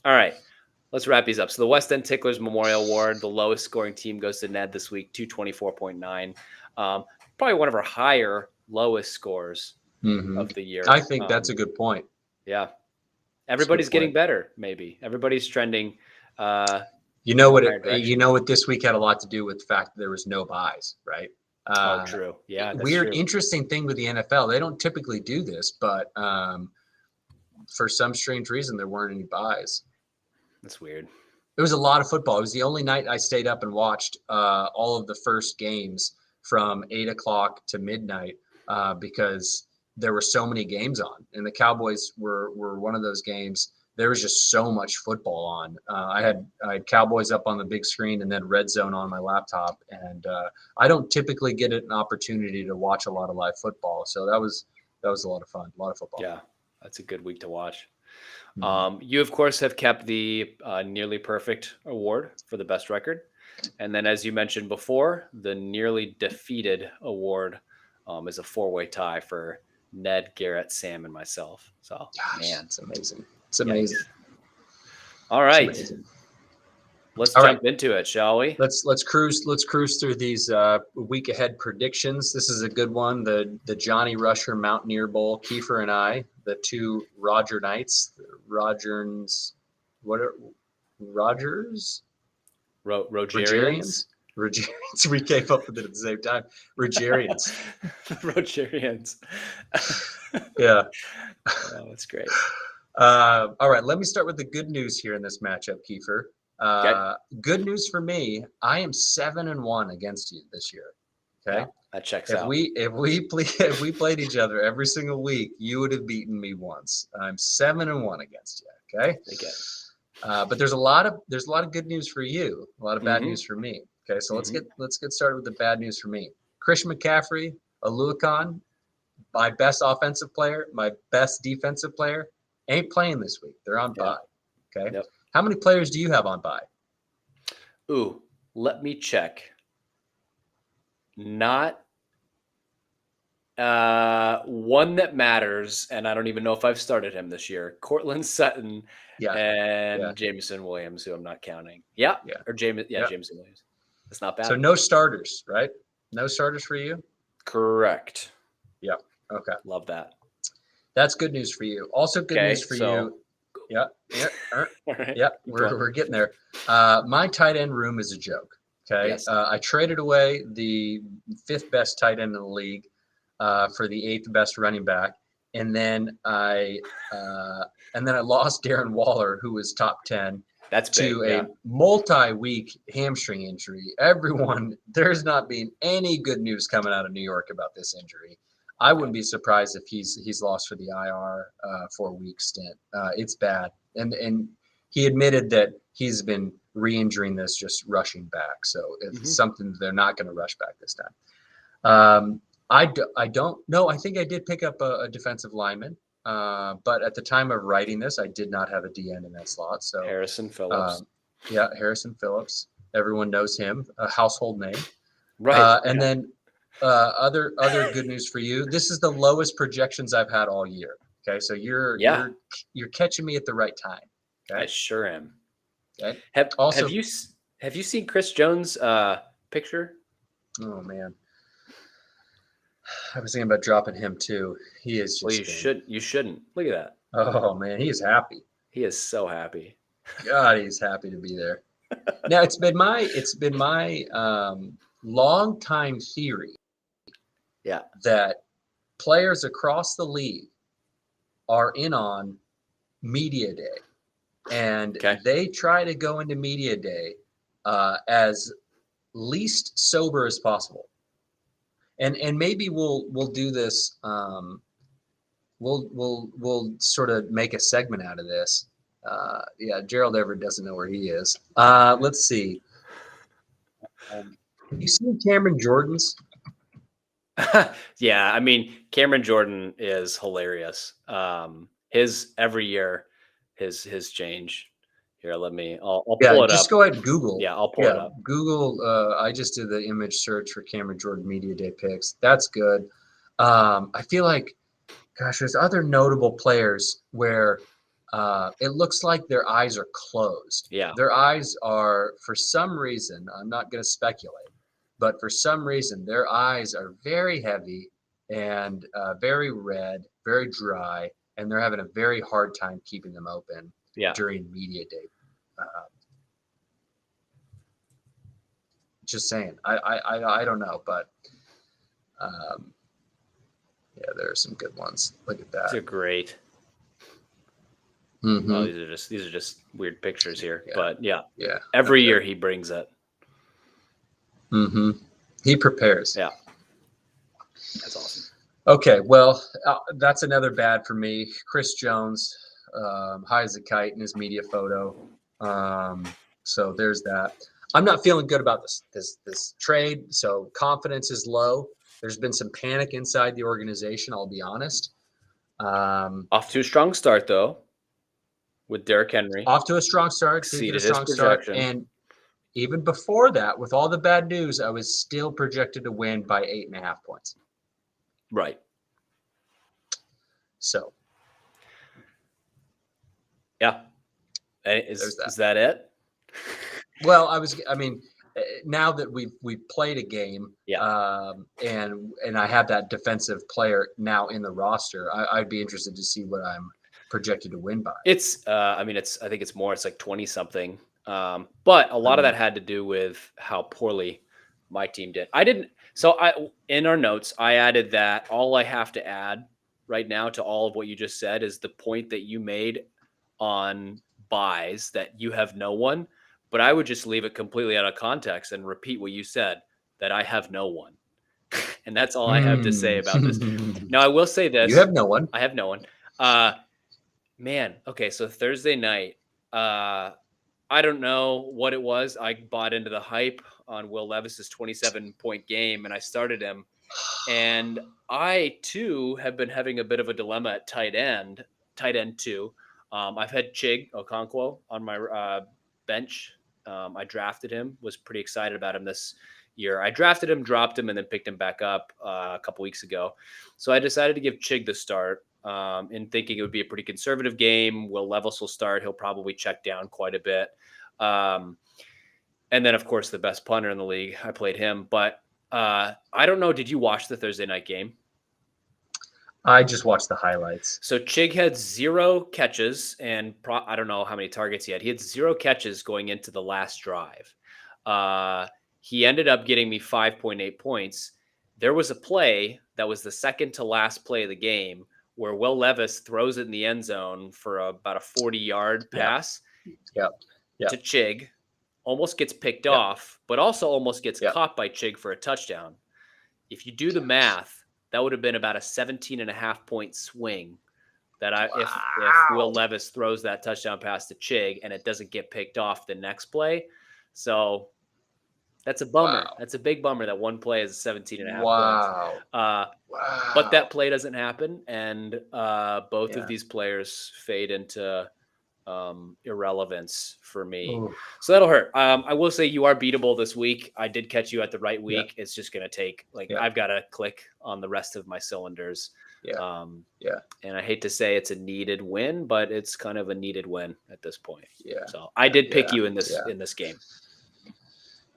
[SPEAKER 2] right. Let's wrap these up. So the West End Ticklers Memorial Award, the lowest scoring team goes to Ned this week, 224.9. Probably one of our higher lowest scores of the year.
[SPEAKER 1] I think that's a good point.
[SPEAKER 2] Yeah. Everybody's getting better, maybe. Everybody's trending.
[SPEAKER 1] You know what this week had a lot to do with the fact that there was no buys, right?
[SPEAKER 2] True. Yeah.
[SPEAKER 1] Weird, interesting thing with the NFL. They don't typically do this, but for some strange reason, there weren't any buys.
[SPEAKER 2] That's weird.
[SPEAKER 1] It was a lot of football. It was the only night I stayed up and watched all of the first games from 8:00 to midnight because there were so many games on, and the Cowboys were one of those games. There was just so much football on. I had Cowboys up on the big screen and then Red Zone on my laptop, and I don't typically get an opportunity to watch a lot of live football, so that was a lot of fun, a lot of football.
[SPEAKER 2] Yeah, that's a good week to watch. You of course have kept the nearly perfect award for the best record. And then, as you mentioned before, the nearly defeated award is a 4-way tie for Ned, Garrett, Sam, and myself. So, man,
[SPEAKER 1] it's amazing. It's amazing.
[SPEAKER 2] All right, let's jump into it, shall we?
[SPEAKER 1] Let's cruise through these week ahead predictions. This is a good one. The Johnny Rusher Mountaineer Bowl. Keifer and I, the 2 Roger Knights, Rogers.
[SPEAKER 2] Rogerians.
[SPEAKER 1] We came up with it at the same time. Rogerians.
[SPEAKER 2] Rogerians.
[SPEAKER 1] Yeah.
[SPEAKER 2] Oh, that's great.
[SPEAKER 1] All right. Let me start with the good news here in this matchup, Keifer. Good news for me. I am 7-1 against you this year. Okay.
[SPEAKER 2] Yeah, that checks out.
[SPEAKER 1] If we played each other every single week, you would have beaten me once. I'm 7-1 against you. Okay. But there's a lot of good news for you, a lot of bad news for me. Okay, so let's get started with the bad news for me. Christian McCaffrey, Aluakon, my best offensive player, my best defensive player ain't playing this week. They're on bye. Okay.
[SPEAKER 2] Yep.
[SPEAKER 1] How many players do you have on bye?
[SPEAKER 2] Ooh, let me check. Not one that matters, and I don't even know if I've started him this year. Cortland Sutton and Jameson Williams, who I'm not counting. Jameson Williams. That's not bad.
[SPEAKER 1] So no starters, right? No starters for you?
[SPEAKER 2] Correct.
[SPEAKER 1] Yeah. Okay.
[SPEAKER 2] Love that.
[SPEAKER 1] That's good news for you. Also good news for you. Yeah.
[SPEAKER 2] Right.
[SPEAKER 1] Yeah. We're getting there. My tight end room is a joke. Okay.
[SPEAKER 2] Yes.
[SPEAKER 1] I traded away the 5th best tight end in the league for the 8th best running back. And then I lost Darren Waller, who was top 10.
[SPEAKER 2] That's big,
[SPEAKER 1] to a multi-week hamstring injury. There's not been any good news coming out of New York about this injury. I wouldn't be surprised if he's lost for the IR for a week stint. It's bad, and he admitted that he's been re-injuring this, just rushing back. So it's something they're not going to rush back this time. I don't know. I think I did pick up a defensive lineman. But at the time of writing this, I did not have a DN in that slot. So
[SPEAKER 2] Harrison Phillips.
[SPEAKER 1] Harrison Phillips. Everyone knows him, a household name.
[SPEAKER 2] Right.
[SPEAKER 1] And then other good news for you. This is the lowest projections I've had all year. Okay, so you're catching me at the right time. Okay?
[SPEAKER 2] I sure am.
[SPEAKER 1] Okay.
[SPEAKER 2] Have you seen Chris Jones' picture?
[SPEAKER 1] Oh man. I was thinking about dropping him too. He is just.
[SPEAKER 2] Well, you shouldn't. Look at that.
[SPEAKER 1] Oh man, he is happy.
[SPEAKER 2] He is so happy.
[SPEAKER 1] God, he's happy to be there. Now it's been my long time theory.
[SPEAKER 2] Yeah.
[SPEAKER 1] That players across the league are in on media day, and they try to go into media day as least sober as possible. And maybe we'll do this. We'll sort of make a segment out of this. Gerald Everett doesn't know where he is. Let's see. You seen Cameron Jordan's?
[SPEAKER 2] Yeah, I mean Cameron Jordan is hilarious. His every year, his change. Here, I'll pull it up.
[SPEAKER 1] Just go ahead and Google.
[SPEAKER 2] Yeah, I'll pull it up.
[SPEAKER 1] Google. I just did the image search for Cameron Jordan Media Day picks. That's good. I feel like, gosh, there's other notable players where it looks like their eyes are closed.
[SPEAKER 2] Yeah.
[SPEAKER 1] Their eyes are, for some reason, I'm not going to speculate, but for some reason, their eyes are very heavy and very red, very dry, and they're having a very hard time keeping them open. During media day. Just saying. I don't know, but there are some good ones. Look at that.
[SPEAKER 2] These are great.
[SPEAKER 1] Mm-hmm.
[SPEAKER 2] Oh, these are just weird pictures here. But every year he brings it.
[SPEAKER 1] Mm-hmm. He prepares.
[SPEAKER 2] Yeah. That's awesome.
[SPEAKER 1] Okay, well, that's another bad for me. Chris Jones. High as a kite in his media photo. So there's that. I'm not feeling good about this trade. So confidence is low. There's been some panic inside the organization. I'll be honest.
[SPEAKER 2] Off to a strong start though, with Derrick Henry.
[SPEAKER 1] Off to a strong start.
[SPEAKER 2] Exceeded his projection.
[SPEAKER 1] And even before that, with all the bad news, I was still projected to win by 8.5 points.
[SPEAKER 2] Right.
[SPEAKER 1] So.
[SPEAKER 2] Yeah. Is that it?
[SPEAKER 1] Well, now that we've played a game, and I have that defensive player now in the roster, I'd be interested to see what I'm projected to win by.
[SPEAKER 2] I think it's more. It's like 20 something. But a lot of that had to do with how poorly my team did. In our notes, I added that all I have to add right now to all of what you just said is the point that you made on buys that you have no one, but I would just leave it completely out of context and repeat what you said, that I have no one. And that's all I have to say about this. Now I will say this.
[SPEAKER 1] You have no one.
[SPEAKER 2] I have no one. Man. Okay. So Thursday night, I don't know what it was. I bought into the hype on Will Levis's 27-point game and I started him And I too have been having a bit of a dilemma at tight end too. I've had Chig Okonkwo on my bench. I drafted him, was pretty excited about him this year. I drafted him, dropped him, and then picked him back up a couple weeks ago. So I decided to give Chig the start in thinking it would be a pretty conservative game. Will Levis will start. He'll probably check down quite a bit. And then, of course, the best punter in the league. I played him. But I don't know. Did you watch the Thursday night game?
[SPEAKER 1] I just watched the highlights.
[SPEAKER 2] So Chig had 0 catches, and I don't know how many targets he had. He had 0 catches going into the last drive. He ended up getting me 5.8 points. There was a play that was the second to last play of the game where Will Levis throws it in the end zone for about a 40-yard pass to Chig, almost gets picked off, but also almost gets caught by Chig for a touchdown. If you do the math, that would have been about a 17.5-point swing that if Will Levis throws that touchdown pass to Chig and it doesn't get picked off the next play. So that's a bummer. Wow. That's a big bummer that one play is 17.5 points. But that play doesn't happen. And both of these players fade into irrelevance for me. Ooh. So that'll hurt. I will say you are beatable this week. I did catch you at the right week. It's just going to take I've got to click on the rest of my cylinders. And I hate to say it's a needed win, but it's kind of a needed win at this point. So I did pick you in this game.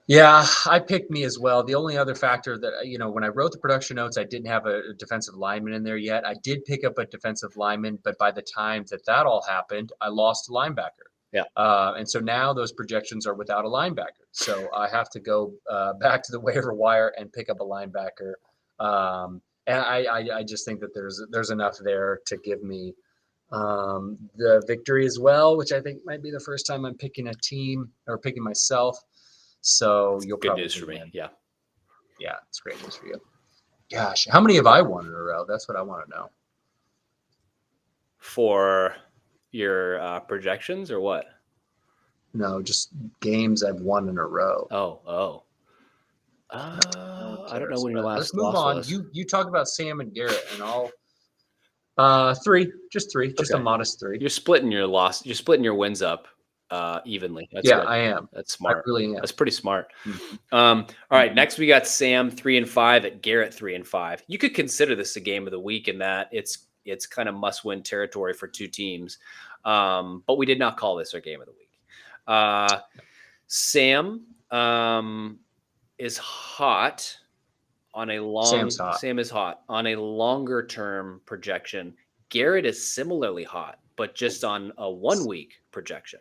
[SPEAKER 1] Yeah, I picked me as well. The only other factor that, when I wrote the production notes, I didn't have a defensive lineman in there yet. I did pick up a defensive lineman, but by the time that all happened, I lost a linebacker. And so now those projections are without a linebacker. So I have to go back to the waiver wire and pick up a linebacker. And I just think that there's enough there to give me the victory as well, which I think might be the first time I'm picking a team or picking myself. So you'll
[SPEAKER 2] good
[SPEAKER 1] probably
[SPEAKER 2] news for me.
[SPEAKER 1] win. Yeah, it's great news for you. Gosh, how many have I won in a row? That's what I want to know.
[SPEAKER 2] For your projections or what?
[SPEAKER 1] No, just games I've won in a row.
[SPEAKER 2] I don't know when your last.
[SPEAKER 1] Let's move on.
[SPEAKER 2] Was.
[SPEAKER 1] You talk about Sam and Garrett, and I'll 3, just a modest 3.
[SPEAKER 2] You're splitting your loss. You're splitting your wins up evenly. That's good.
[SPEAKER 1] I am.
[SPEAKER 2] That's smart.
[SPEAKER 1] I really am.
[SPEAKER 2] That's pretty smart. All right, next we got Sam 3-5 at Garrett 3-5. You could consider this a game of the week in that it's kind of must-win territory for two teams, but we did not call this our game of the week. Sam is hot on a long. Sam is hot on a longer-term projection. Garrett is similarly hot, but just on a 1-week projection.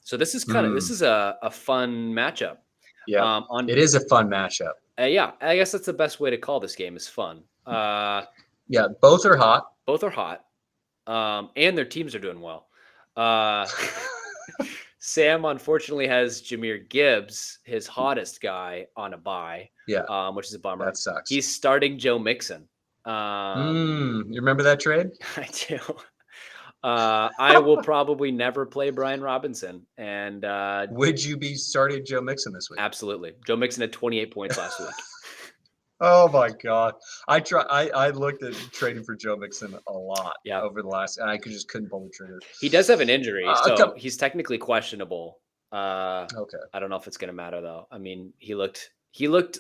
[SPEAKER 2] So this is this is a fun matchup.
[SPEAKER 1] Yeah, it is a fun matchup.
[SPEAKER 2] I guess that's the best way to call this game is fun.
[SPEAKER 1] Both are hot.
[SPEAKER 2] Both are hot, and their teams are doing well. Sam unfortunately has Jahmyr Gibbs, his hottest guy, on a bye. Which is a bummer.
[SPEAKER 1] That sucks.
[SPEAKER 2] He's starting Joe Mixon.
[SPEAKER 1] You remember that trade?
[SPEAKER 2] I do. I will probably never play Brian Robinson. And
[SPEAKER 1] would you be starting Joe Mixon this week?
[SPEAKER 2] Absolutely. Joe Mixon had 28 points last week.
[SPEAKER 1] Oh my God. I looked at trading for Joe Mixon a lot over the last, and I couldn't pull the trigger.
[SPEAKER 2] He does have an injury, so he's technically questionable. Okay. I don't know if it's going to matter though. I mean, he looked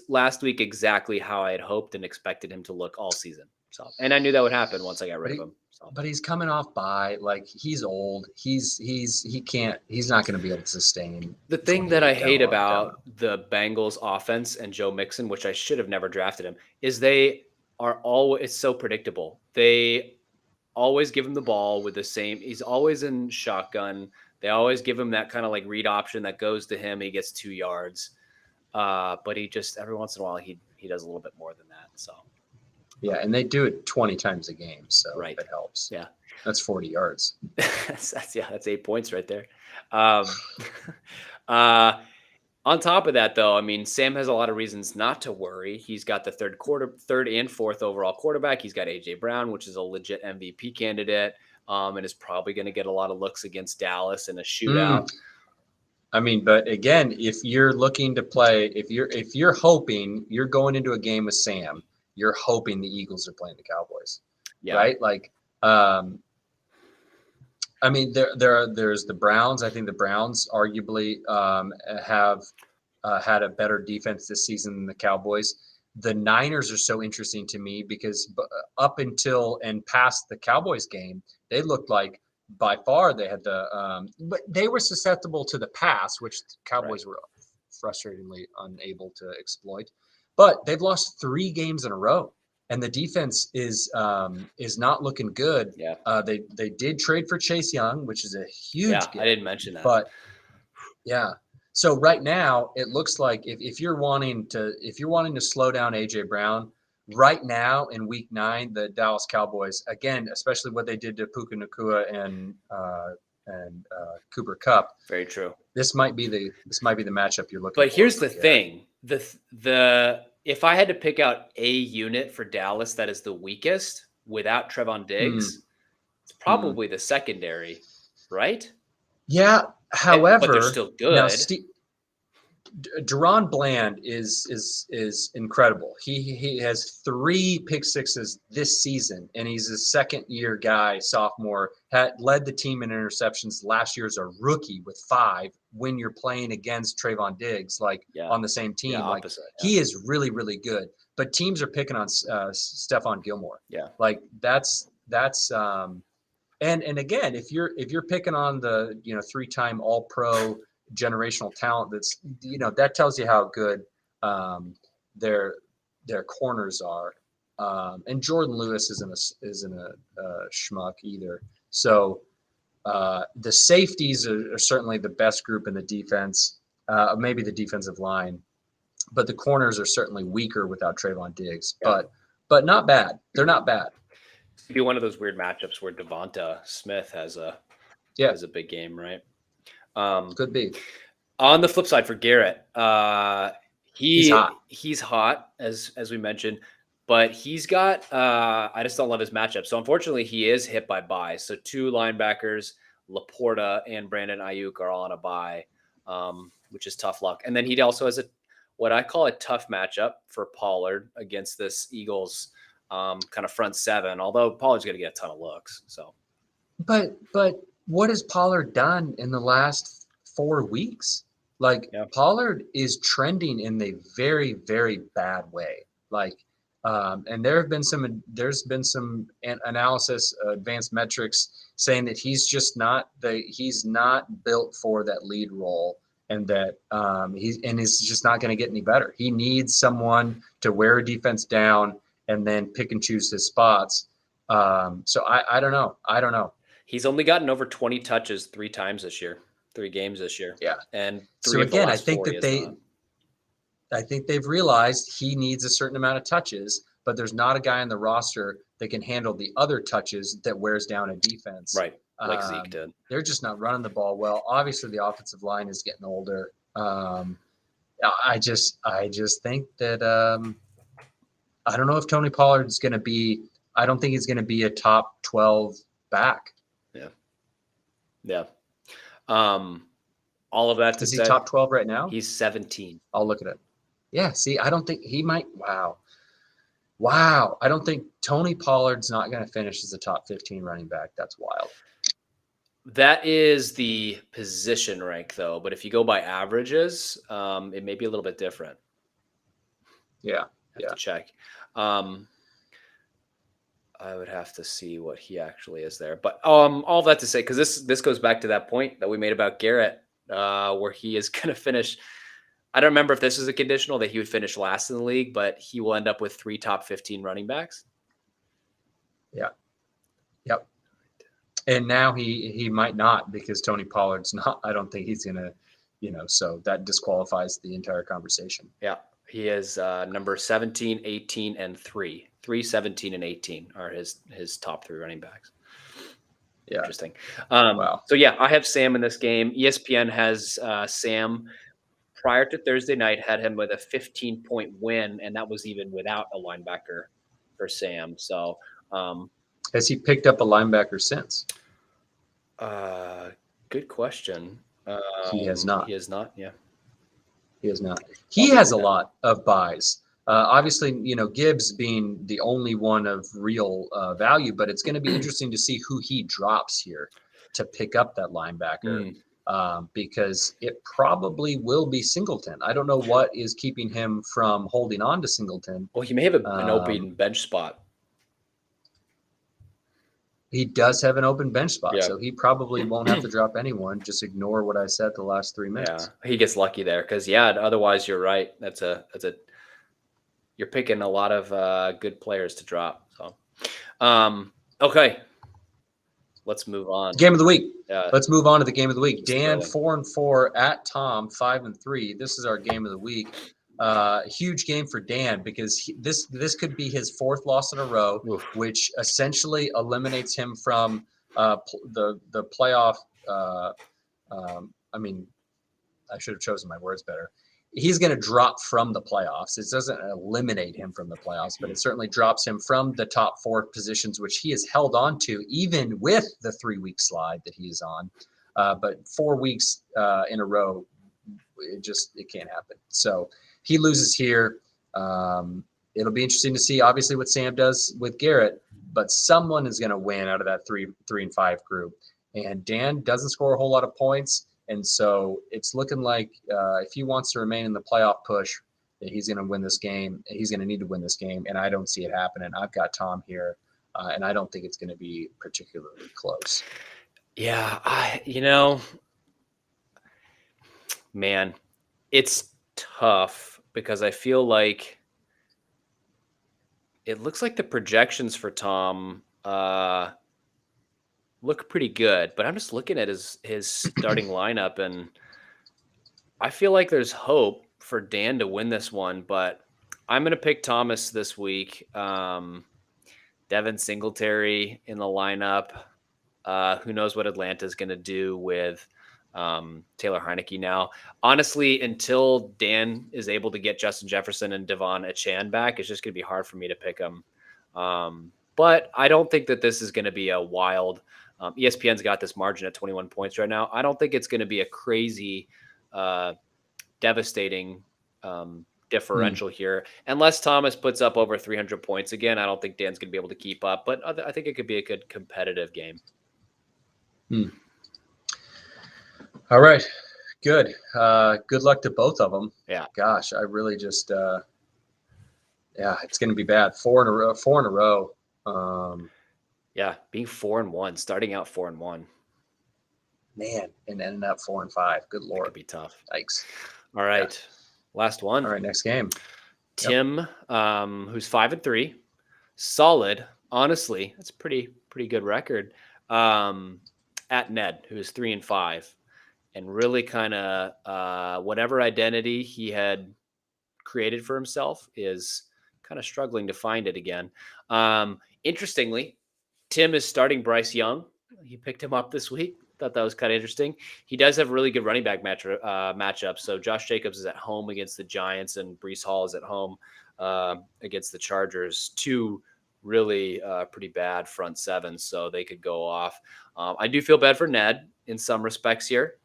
[SPEAKER 2] last week exactly how I had hoped and expected him to look all season. So, and I knew that would happen once I got rid of him. So.
[SPEAKER 1] But he's coming off bye. Like he's old. He's not going to be able to sustain.
[SPEAKER 2] The thing that I hate about the Bengals offense and Joe Mixon, which I should have never drafted him, is they are always so predictable. They always give him the ball with the same. He's always in shotgun. They always give him that kind of like read option that goes to him. He gets 2 yards. But he just every once in a while he does a little bit more than that. So.
[SPEAKER 1] Yeah, and they do it 20 times a game, so it helps.
[SPEAKER 2] Yeah,
[SPEAKER 1] that's 40 yards.
[SPEAKER 2] that's 8 points right there. On top of that, though, I mean, Sam has a lot of reasons not to worry. He's got the third and fourth overall quarterback. He's got AJ Brown, which is a legit MVP candidate, and is probably going to get a lot of looks against Dallas in a shootout.
[SPEAKER 1] I mean, but again, if you're looking to play, if you're hoping you're going into a game with Sam. you're hoping the Eagles are playing the Cowboys,
[SPEAKER 2] Yeah.
[SPEAKER 1] right? Like, I mean, there's the Browns. I think the Browns arguably have had a better defense this season than the Cowboys. The Niners are so interesting to me because up until and past the Cowboys game, they looked like by far they had but they were susceptible to the pass, which the Cowboys were frustratingly unable to exploit. But they've lost 3 games in a row. And the defense is not looking good.
[SPEAKER 2] Yeah.
[SPEAKER 1] They did trade for Chase Young, which is a huge
[SPEAKER 2] gift. I didn't mention that.
[SPEAKER 1] But yeah. So right now it looks like if you're wanting to slow down AJ Brown, right now in week 9, the Dallas Cowboys, again, especially what they did to Puka Nacua and Cooper Kupp.
[SPEAKER 2] Very true.
[SPEAKER 1] This might be the matchup you're looking for.
[SPEAKER 2] But here's the thing. If I had to pick out a unit for Dallas that is the weakest without Trevon Diggs, it's probably the secondary, right?
[SPEAKER 1] Yeah. However,
[SPEAKER 2] but they're still good.
[SPEAKER 1] Now, Deron Bland is incredible. He has 3 pick sixes this season, and he's a second-year guy, sophomore. Had led the team in interceptions last year as a rookie with 5. When you're playing against Trevon Diggs, on the same team, he is really, really good. But teams are picking on Stephon Gilmore.
[SPEAKER 2] Yeah,
[SPEAKER 1] that's and again, if you're picking on the 3-time All-Pro generational talent, that's that tells you how good their corners are. And Jordan Lewis isn't a schmuck either. So the safeties are certainly the best group in the defense, maybe the defensive line, but the corners are certainly weaker without Trevon Diggs. Yeah. But not bad. They're not bad.
[SPEAKER 2] It'd be one of those weird matchups where Devonta Smith has a big game, right?
[SPEAKER 1] Could be.
[SPEAKER 2] On the flip side for Garrett, he's hot as we mentioned, but he's got I just don't love his matchup. So unfortunately, he is hit by buys. So 2 linebackers, Laporta and Brandon Ayuk, are all on a bye, which is tough luck. And then he also has what I call a tough matchup for Pollard against this Eagles kind of front 7. Although Pollard's going to get a ton of looks. So,
[SPEAKER 1] but what has Pollard done in the last 4 weeks? Pollard is trending in a very, very bad way. And there's been some analysis, advanced metrics saying that he's not built for that lead role, and that he's just not going to get any better. He needs someone to wear a defense down and then pick and choose his spots. So I don't know.
[SPEAKER 2] He's only gotten over 20 touches 3 times this year. 3 games this year.
[SPEAKER 1] Yeah.
[SPEAKER 2] And
[SPEAKER 1] so again, I think they've realized he needs a certain amount of touches, but there's not a guy on the roster that can handle the other touches that wears down a defense.
[SPEAKER 2] Right. Like Zeke did.
[SPEAKER 1] They're just not running the ball well. Obviously the offensive line is getting older. I just think that I don't know if Tony Pollard's going to be, I don't think he's going to be a top 12 back.
[SPEAKER 2] Yeah. Yeah. All of that to say,
[SPEAKER 1] is he top 12 right now?
[SPEAKER 2] He's 17.
[SPEAKER 1] I'll look at it. Yeah. See, I don't think he might. Wow. I don't think Tony Pollard's not going to finish as a top 15 running back. That's wild.
[SPEAKER 2] That is the position rank though. But if you go by averages, it may be a little bit different.
[SPEAKER 1] Yeah.
[SPEAKER 2] Have to check. I would have to see what he actually is there. But all that to say, because this goes back to that point that we made about Garrett, where he is going to finish. I don't remember if this is a conditional that he would finish last in the league, but he will end up with 3 top 15 running backs.
[SPEAKER 1] Yeah. Yep. And now he might not, because Tony Pollard's not. I don't think he's going to, so that disqualifies the entire conversation.
[SPEAKER 2] Yeah. He is number 17, 18, and 3. 3, 17, and 18 are his top 3 running backs.
[SPEAKER 1] Yeah.
[SPEAKER 2] Interesting.
[SPEAKER 1] Wow.
[SPEAKER 2] So, I have Sam in this game. ESPN has Sam, prior to Thursday night, had him with a 15-point win, and that was even without a linebacker for Sam. So,
[SPEAKER 1] has he picked up a linebacker since?
[SPEAKER 2] Good question.
[SPEAKER 1] He has not.
[SPEAKER 2] He has not, yeah.
[SPEAKER 1] He has not. He has a lot of buys. Obviously, Gibbs being the only one of real value, but it's going to be interesting to see who he drops here to pick up that linebacker. Because it probably will be Singleton. I don't know what is keeping him from holding on to Singleton.
[SPEAKER 2] Well, he may have an open bench spot.
[SPEAKER 1] He does have an open bench spot, so he probably won't have to drop anyone. Just ignore what I said the last 3 minutes.
[SPEAKER 2] Yeah, he gets lucky there because otherwise you're right. You're picking a lot of good players to drop. So, okay. Let's move on.
[SPEAKER 1] Game of the week.
[SPEAKER 2] Yeah.
[SPEAKER 1] Let's move on to the game of the week. Dan 4-4 at Tom 5-3. This is our game of the week. Huge game for Dan because this could be his 4th loss in a row, which essentially eliminates him from the playoff. I should have chosen my words better. He's going to drop from the playoffs. It doesn't eliminate him from the playoffs, but it certainly drops him from the top 4 positions, which he has held on to even with the 3-week slide that he is on. But 4 weeks in a row, it can't happen. So he loses here. It'll be interesting to see, obviously, what Sam does with Garrett, but someone is going to win out of that 3 and 5 group. And Dan doesn't score a whole lot of points. And so it's looking like if he wants to remain in the playoff push, that he's going to win this game. He's going to need to win this game, and I don't see it happening. I've got Tom here, and I don't think it's going to be particularly close.
[SPEAKER 2] Yeah, man, it's tough because I feel like it looks like the projections for Tom look pretty good, but I'm just looking at his starting lineup, and I feel like there's hope for Dan to win this one, but I'm going to pick Thomas this week. Devin Singletary in the lineup. Who knows what Atlanta's going to do with Taylor Heineke now. Honestly, until Dan is able to get Justin Jefferson and Devon Achane back, it's just going to be hard for me to pick him. But I don't think that this is going to be a wild ESPN's got this margin at 21 points right now. I don't think it's going to be a crazy, devastating differential here. Unless Thomas puts up over 300 points again, I don't think Dan's going to be able to keep up. But I think it could be a good competitive game.
[SPEAKER 1] All right. Good. Good luck to both of them.
[SPEAKER 2] Yeah.
[SPEAKER 1] Gosh, I really just it's going to be bad. 4 in a row.
[SPEAKER 2] Yeah, being 4-1, starting out 4-1.
[SPEAKER 1] Man, and ending up 4-5. Good Lord.
[SPEAKER 2] That could be tough.
[SPEAKER 1] Yikes.
[SPEAKER 2] All right. Last one.
[SPEAKER 1] All right, next game.
[SPEAKER 2] Tim, who's 5-3. Solid. Honestly, that's a pretty good record. At Ned, who's 3-5. And really kind of whatever identity he had created for himself is kind of struggling to find it again. Interestingly, Tim is starting Bryce Young. He picked him up this week. Thought that was kind of interesting. He does have really good running back matchups. So Josh Jacobs is at home against the Giants, and Breece Hall is at home against the Chargers. 2 really pretty bad front sevens, so they could go off. I do feel bad for Ned in some respects here.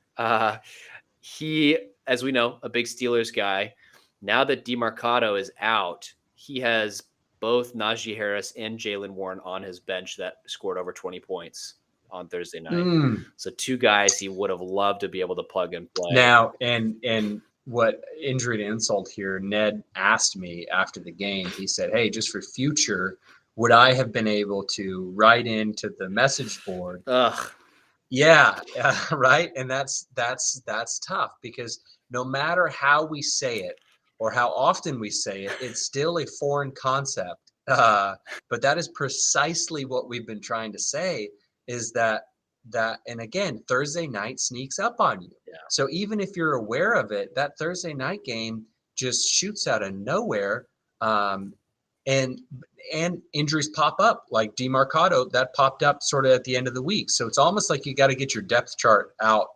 [SPEAKER 2] He, as we know, a big Steelers guy. Now that DeMarcado is out, he has both Najee Harris and Jaylen Warren on his bench that scored over 20 points on Thursday night. So 2 guys he would have loved to be able to plug and play.
[SPEAKER 1] Now, and what injury to insult here, Ned asked me after the game, he said, hey, just for future, would I have been able to write into the message board? Yeah, right. And that's tough because no matter how we say it, or how often we say it, it's still a foreign concept. But that is precisely what we've been trying to say is that, and again, Thursday night sneaks up on you.
[SPEAKER 2] Yeah.
[SPEAKER 1] So even if you're aware of it, that Thursday night game just shoots out of nowhere. And injuries pop up like DeMarcado that popped up sort of at the end of the week. So it's almost like you got to get your depth chart out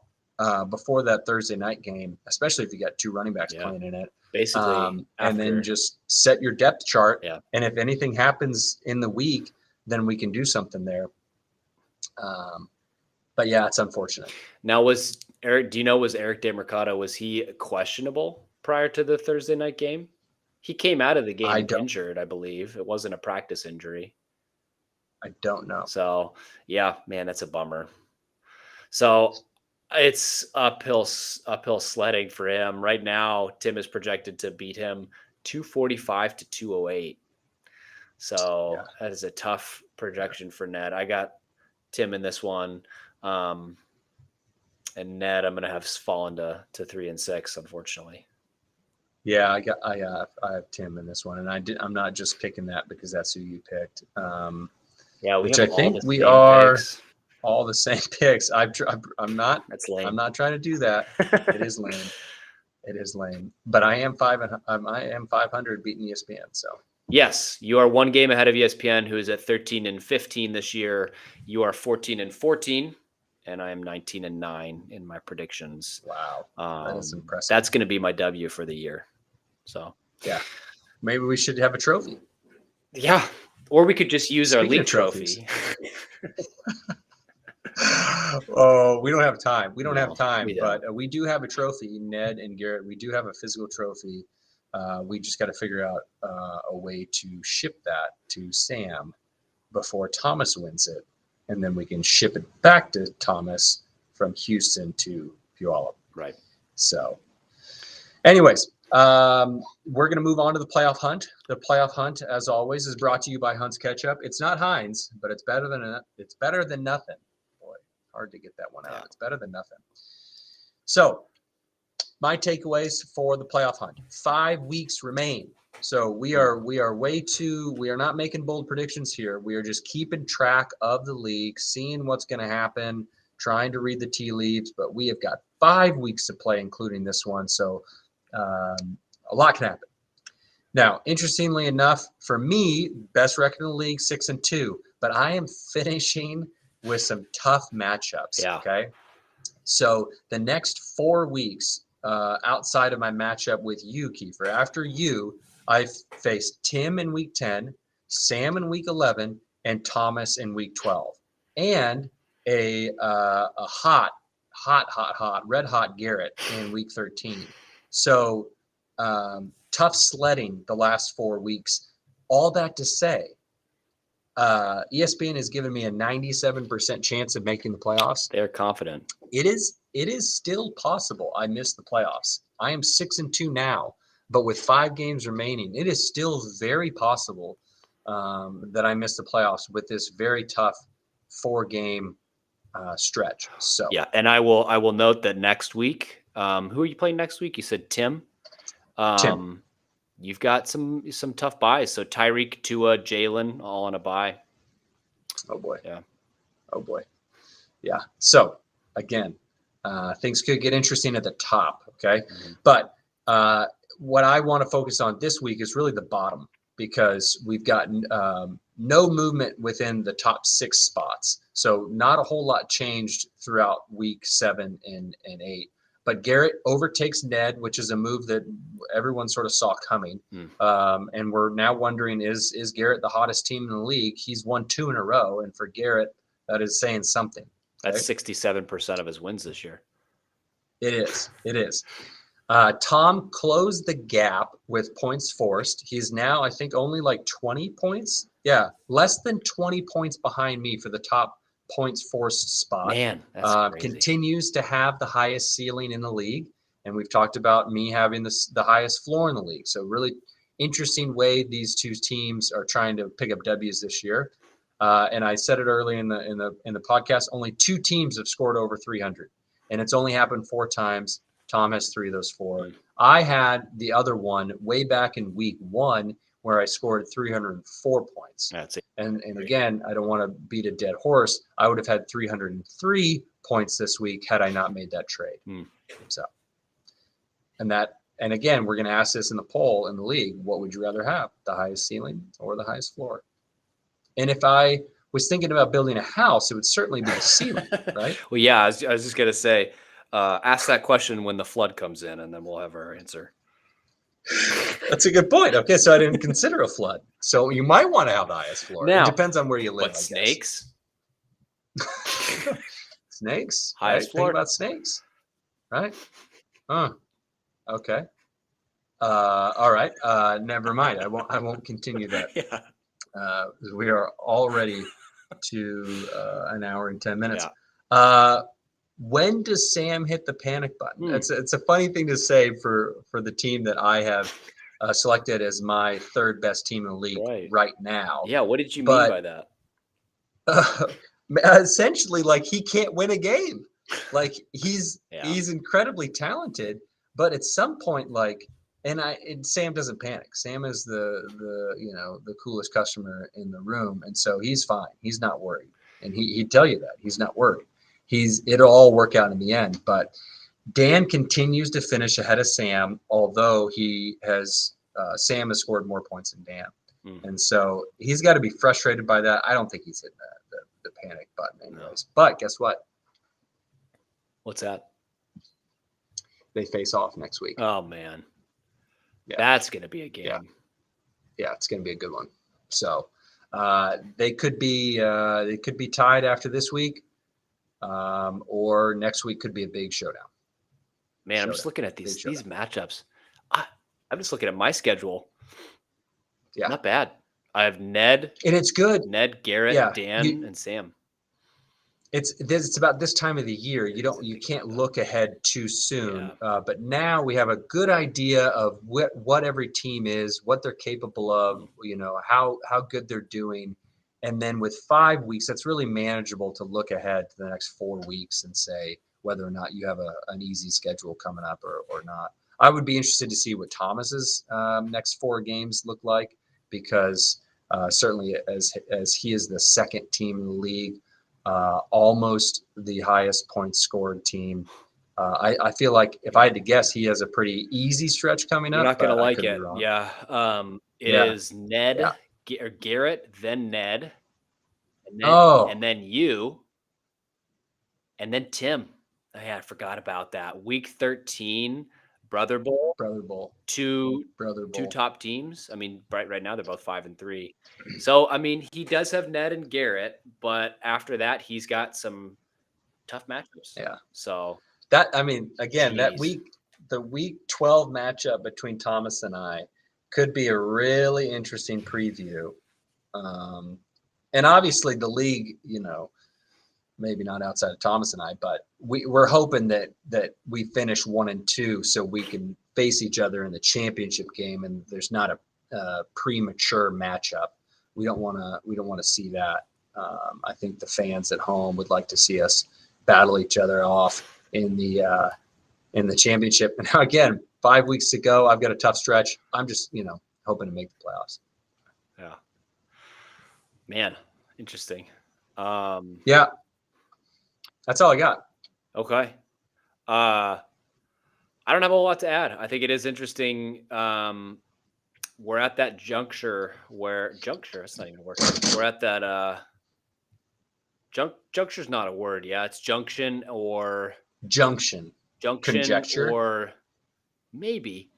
[SPEAKER 1] before that Thursday night game, especially if you got 2 running backs playing in it.
[SPEAKER 2] Basically,
[SPEAKER 1] and then just set your depth chart.
[SPEAKER 2] Yeah.
[SPEAKER 1] And if anything happens in the week, then we can do something there. But yeah, it's unfortunate.
[SPEAKER 2] Now, was Eric DeMarcado, was he questionable prior to the Thursday night game? He came out of the game injured, I believe. It wasn't a practice injury.
[SPEAKER 1] I don't know.
[SPEAKER 2] So, yeah, man, that's a bummer. So it's uphill sledding for him. Right now, Tim is projected to beat him 245 to 208. So that is a tough projection for Ned. I got Tim in this one. And Ned, I'm going to have fallen to 3-6, unfortunately.
[SPEAKER 1] Yeah, I have Tim in this one, and I'm not just picking that because that's who you picked. Which I think we are
[SPEAKER 2] picks.
[SPEAKER 1] All the same picks. I'm not.
[SPEAKER 2] That's lame.
[SPEAKER 1] I'm not trying to do that. It is lame. It is lame. But I am 500 beating ESPN. So
[SPEAKER 2] yes, you are one game ahead of ESPN, who is at 13-15 this year. You are 14-14. And I am 19-9 in my predictions.
[SPEAKER 1] Wow, that is impressive.
[SPEAKER 2] That's going to be my W for the year. So
[SPEAKER 1] yeah, maybe we should have a trophy.
[SPEAKER 2] Yeah, or we could just use our league trophy.
[SPEAKER 1] Oh, we don't have time. We don't have time, but we do have a trophy. Ned and Garrett, we do have a physical trophy. We just got to figure out a way to ship that to Sam before Thomas wins it. And then we can ship it back to Thomas from Houston to Puyallup.
[SPEAKER 2] Right.
[SPEAKER 1] So, anyways, we're going to move on to the playoff hunt. The playoff hunt, as always, is brought to you by Hunt's Ketchup. It's not Heinz, but it's better than nothing. Boy, hard to get that one out. Yeah. It's better than nothing. So, my takeaways for the playoff hunt: 5 weeks remain. So we are not making bold predictions here. We are just keeping track of the league, seeing what's going to happen, trying to read the tea leaves. But we have got 5 weeks to play, including this one. So a lot can happen. Now, interestingly enough, for me, best record in the league, 6-2. But I am finishing with some tough matchups.
[SPEAKER 2] Yeah.
[SPEAKER 1] Okay. So the next 4 weeks, outside of my matchup with you, Keifer, after you, I've faced Tim in week 10, Sam in week 11, and Thomas in week 12, and a red hot Garrett in week 13. So tough sledding the last 4 weeks. All that to say, ESPN has given me a 97% chance of making the playoffs.
[SPEAKER 2] They're confident.
[SPEAKER 1] It is still possible I miss the playoffs. I am 6-2 now. But with 5 games remaining, it is still very possible that I miss the playoffs with this very tough 4-game stretch. So
[SPEAKER 2] yeah, and I will note that next week, who are you playing next week? You said Tim.
[SPEAKER 1] Tim.
[SPEAKER 2] You've got some tough buys. So Tyreek, Tua, Jalen, all on a bye.
[SPEAKER 1] Oh boy.
[SPEAKER 2] Yeah.
[SPEAKER 1] Oh boy. Yeah. So again, things could get interesting at the top. Okay, but. What I want to focus on this week is really the bottom, because we've got no movement within the top 6 spots. So not a whole lot changed throughout week 7 and 8. But Garrett overtakes Ned, which is a move that everyone sort of saw coming. And we're now wondering, is Garrett the hottest team in the league? He's won 2 in a row. And for Garrett, that is saying something.
[SPEAKER 2] Okay? That's 67% of his wins this year.
[SPEAKER 1] It is. Tom closed the gap with points forced. He's now, I think, only like 20 points. Yeah, less than 20 points behind me for the top points forced spot.
[SPEAKER 2] Man, that's crazy.
[SPEAKER 1] Continues to have the highest ceiling in the league. And we've talked about me having the highest floor in the league. So really interesting way these two teams are trying to pick up W's this year. And I said it early in the podcast, only 2 teams have scored over 300. And it's only happened 4 times. Tom has 3 of those 4. I had the other one way back in week 1 where I scored 304 points.
[SPEAKER 2] That's it.
[SPEAKER 1] And again, I don't want to beat a dead horse. I would have had 303 points this week had I not made that trade. So, and again, we're going to ask this in the poll in the league. What would you rather have, the highest ceiling or the highest floor? And if I was thinking about building a house, it would certainly be the ceiling, right?
[SPEAKER 2] Well, yeah, I was just going to say, ask that question when the flood comes in, and then we'll have our answer.
[SPEAKER 1] That's a good point. Okay, so I didn't consider a flood. So you might want to have the highest floor.
[SPEAKER 2] Now,
[SPEAKER 1] it depends on where you live.
[SPEAKER 2] But snakes?
[SPEAKER 1] Snakes?
[SPEAKER 2] Highest
[SPEAKER 1] right?
[SPEAKER 2] floor?
[SPEAKER 1] Think about snakes, right? Okay. All right. Never mind. I won't continue that.
[SPEAKER 2] Yeah.
[SPEAKER 1] We are already to an hour and 10 minutes.
[SPEAKER 2] Yeah.
[SPEAKER 1] When does Sam hit the panic button? It's a funny thing to say for the team that I have selected as my third best team in the league right now.
[SPEAKER 2] Yeah. What did you mean by that?
[SPEAKER 1] Essentially, like, he can't win a game. Like, he's incredibly talented, but at some point, like, and Sam doesn't panic. Sam is the coolest customer in the room, and so he's fine. He's not worried, and he'd tell you that he's not worried. It'll all work out in the end. But Dan continues to finish ahead of Sam, although Sam has scored more points than Dan, and so he's got to be frustrated by that. I don't think he's hitting the panic button anyways. No. But guess what?
[SPEAKER 2] What's that?
[SPEAKER 1] They face off next week.
[SPEAKER 2] Oh man. Yeah. That's going to be a game.
[SPEAKER 1] Yeah, it's going to be a good one. So they could be tied after this week, or next week could be a big showdown.
[SPEAKER 2] Man, I'm just looking at these matchups. I'm just looking at my schedule.
[SPEAKER 1] Yeah,
[SPEAKER 2] not bad. I have Ned,
[SPEAKER 1] and it's good.
[SPEAKER 2] Ned, Garrett, Dan, and Sam.
[SPEAKER 1] It's about this time of the year. You can't look ahead too soon. Yeah. But now we have a good idea of what every team is, what they're capable of, how good they're doing. And then with 5 weeks, that's really manageable to look ahead to the next 4 weeks and say whether or not you have an easy schedule coming up or not. I would be interested to see what Thomas's next 4 games look like, because certainly as he is the second team in the league, almost the highest points scored team. I feel like if I had to guess, he has a pretty easy stretch coming up.
[SPEAKER 2] You're not going to like it. Yeah. It is Ned or Garrett, then Ned, and then you, and then Tim. Oh, yeah, I forgot about that. Week 13, Brother Bowl. Two top teams. I mean, right now they're both 5-3. So, I mean, he does have Ned and Garrett, but after that, he's got some tough matchups.
[SPEAKER 1] Yeah.
[SPEAKER 2] So
[SPEAKER 1] again, the week 12 matchup between Thomas and I could be a really interesting preview. And obviously the league, maybe not outside of Thomas and I, but we're hoping that we finish 1-2 so we can face each other in the championship game, and there's not a premature matchup. We don't want to see that. I think the fans at home would like to see us battle each other off in the championship. And now, again, 5 weeks to go. I've got a tough stretch. I'm just hoping to make the playoffs.
[SPEAKER 2] Yeah. Man, interesting.
[SPEAKER 1] Yeah. That's all I got.
[SPEAKER 2] Okay. I don't have a whole lot to add. I think it is interesting. We're at that juncture where that's not even a word. We're at that juncture's not a word. Yeah, it's junction or
[SPEAKER 1] junction conjecture
[SPEAKER 2] or maybe.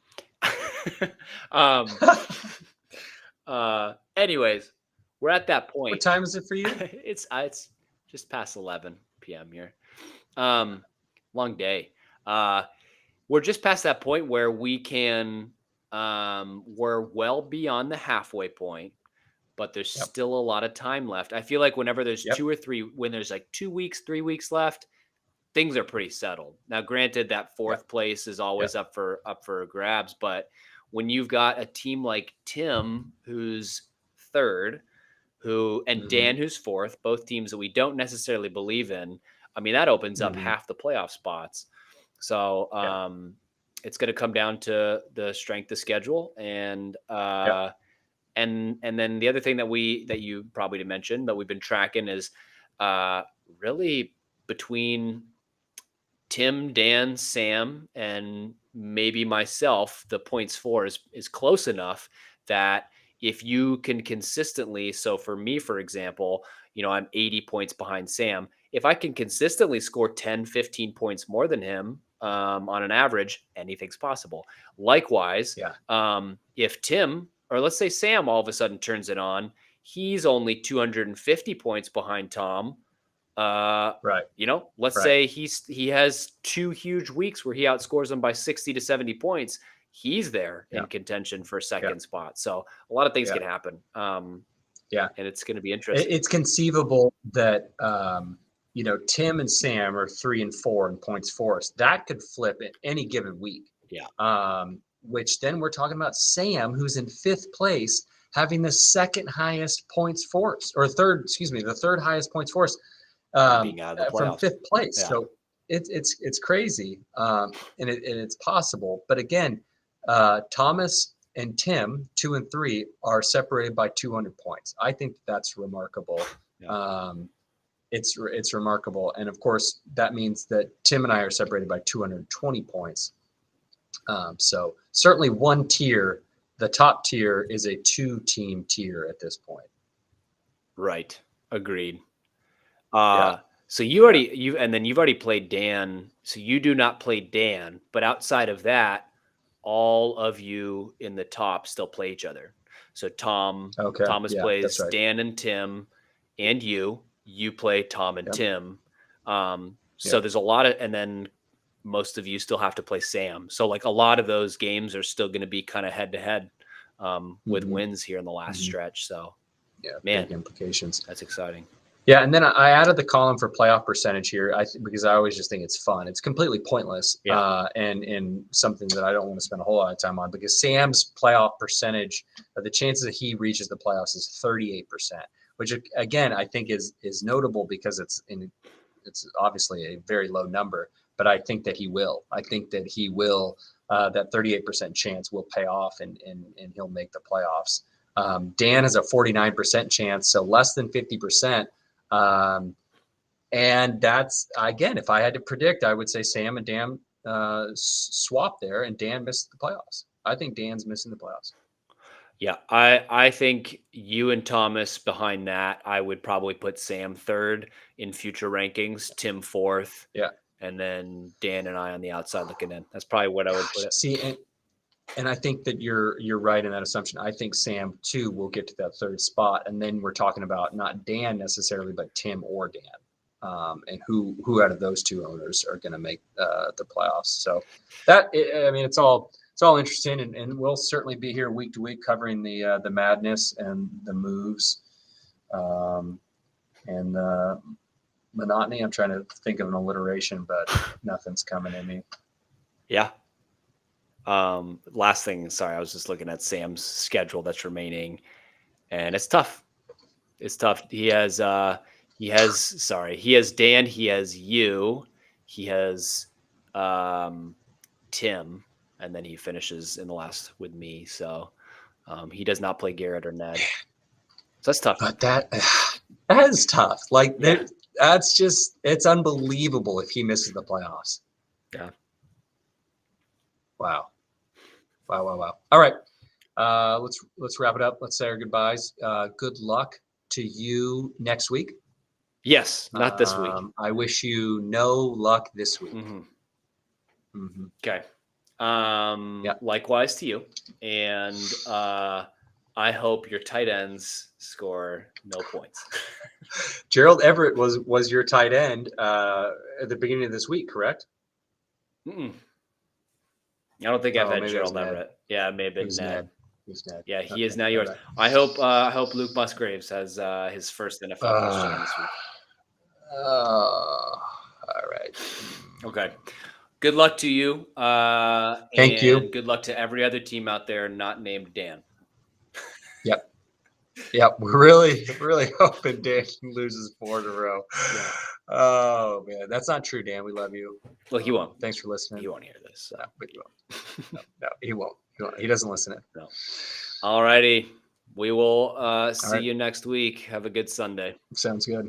[SPEAKER 2] Anyways, we're at that point.
[SPEAKER 1] What time is it for you?
[SPEAKER 2] It's just past 11 p.m. here. Long day. We're just past that point where we can we're well beyond the halfway point, but there's still a lot of time left. I feel like whenever there's 2 or 3, when there's like 2 weeks, 3 weeks left, things are pretty settled. Now, granted, that 4th place is always up for grabs, but when you've got a team like Tim, who's 3rd, and Dan, who's 4th, both teams that we don't necessarily believe in, I mean, that opens up half the playoff spots. So it's going to come down to the strength of schedule, and then the other thing that you probably didn't mention that we've been tracking is really between Tim, Dan, Sam, and maybe myself, the points for is close enough that if you can consistently, so for me, for example, I'm 80 points behind Sam. If I can consistently score 10, 15 points more than him on an average, anything's possible. Likewise, if Tim, or let's say Sam, all of a sudden turns it on, he's only 250 points behind Tom.
[SPEAKER 1] Right.
[SPEAKER 2] Let's say he has 2 huge weeks where he outscores them by 60 to 70 points. he's there in contention for second spot. So a lot of things can happen. And it's going to be interesting.
[SPEAKER 1] It's conceivable that, Tim and Sam are 3 and 4 in points for us. That could flip at any given week.
[SPEAKER 2] Yeah.
[SPEAKER 1] Which then we're talking about Sam, who's in 5th place, having the second highest points for us, or the third highest points for us,
[SPEAKER 2] being out of the
[SPEAKER 1] from
[SPEAKER 2] playoffs.
[SPEAKER 1] 5th place.
[SPEAKER 2] Yeah.
[SPEAKER 1] So it's crazy, and it's possible. But again, Thomas and Tim, 2 and 3, are separated by 200 points. I think that's remarkable.
[SPEAKER 2] Yeah.
[SPEAKER 1] It's remarkable, and of course that means that Tim and I are separated by 220 points. So certainly one tier, the top tier, is a 2-team tier at this point.
[SPEAKER 2] Right. Agreed. So you've already played Dan. So you do not play Dan, but outside of that, all of you in the top still play each other. So Thomas plays Dan and Tim, and you play Tom and Tim. So there's a lot of, and then most of you still have to play Sam. So like a lot of those games are still going to be kind of head to head with wins here in the last stretch. So
[SPEAKER 1] big implications.
[SPEAKER 2] That's exciting.
[SPEAKER 1] Yeah, and then I added the column for playoff percentage here because I always just think it's fun. It's completely pointless and something that I don't want to spend a whole lot of time on, because Sam's playoff percentage, the chances that he reaches the playoffs is 38%, which again I think is notable because it's obviously a very low number, but I think that he will. I think that he will. That 38% chance will pay off, and he'll make the playoffs. Dan has a 49% chance, so less than 50%. And that's, again, if I had to predict, I would say Sam and Dan swap there, and Dan missed the playoffs. I think Dan's missing the playoffs.
[SPEAKER 2] Yeah, I think you and Thomas behind that. I would probably put Sam third in future rankings, Tim fourth.
[SPEAKER 1] Yeah.
[SPEAKER 2] And then Dan and I on the outside looking in. That's probably what I would put it.
[SPEAKER 1] See, and I think that you're right in that assumption. I think Sam too will get to that third spot, and then we're talking about not Dan necessarily, but Tim or Dan, and who out of those two owners are going to make the playoffs. So it's all interesting, and we'll certainly be here week to week covering the madness and the moves, and monotony. I'm trying to think of an alliteration, but nothing's coming in me.
[SPEAKER 2] Yeah. Last thing, sorry, I was just looking at Sam's schedule that's remaining, and it's tough. He has Dan, he has you, he has Tim, and then he finishes in the last with me. So he does not play Garrett or Ned. So that's tough.
[SPEAKER 1] But that is tough. Like that's just, it's unbelievable if he misses the playoffs.
[SPEAKER 2] Yeah.
[SPEAKER 1] Wow. All right. Let's wrap it up. Let's say our goodbyes. Good luck to you next week.
[SPEAKER 2] Yes, not this week.
[SPEAKER 1] I wish you no luck this week.
[SPEAKER 2] Okay. Likewise to you. And I hope your tight ends score no points.
[SPEAKER 1] Gerald Everett was your tight end at the beginning of this week, correct?
[SPEAKER 2] I don't think I've had Gerald Everett. Yeah, it may have been Ned.
[SPEAKER 1] Ned.
[SPEAKER 2] Yeah, he is now yours. I hope Luke Musgraves has his first NFL touchdown this week.
[SPEAKER 1] All right.
[SPEAKER 2] Okay. Good luck to you.
[SPEAKER 1] Thank you.
[SPEAKER 2] Good luck to every other team out there not named Dan.
[SPEAKER 1] Yep. We're really hoping Dan loses 4 in a row.
[SPEAKER 2] Yeah.
[SPEAKER 1] Oh man, that's not true, Dan. We love you.
[SPEAKER 2] Well, he won't.
[SPEAKER 1] Thanks for listening.
[SPEAKER 2] He won't hear this. So.
[SPEAKER 1] No, but he won't. No, he won't. He doesn't listen in.
[SPEAKER 2] No. All righty. We will see you next week. Have a good Sunday.
[SPEAKER 1] Sounds good.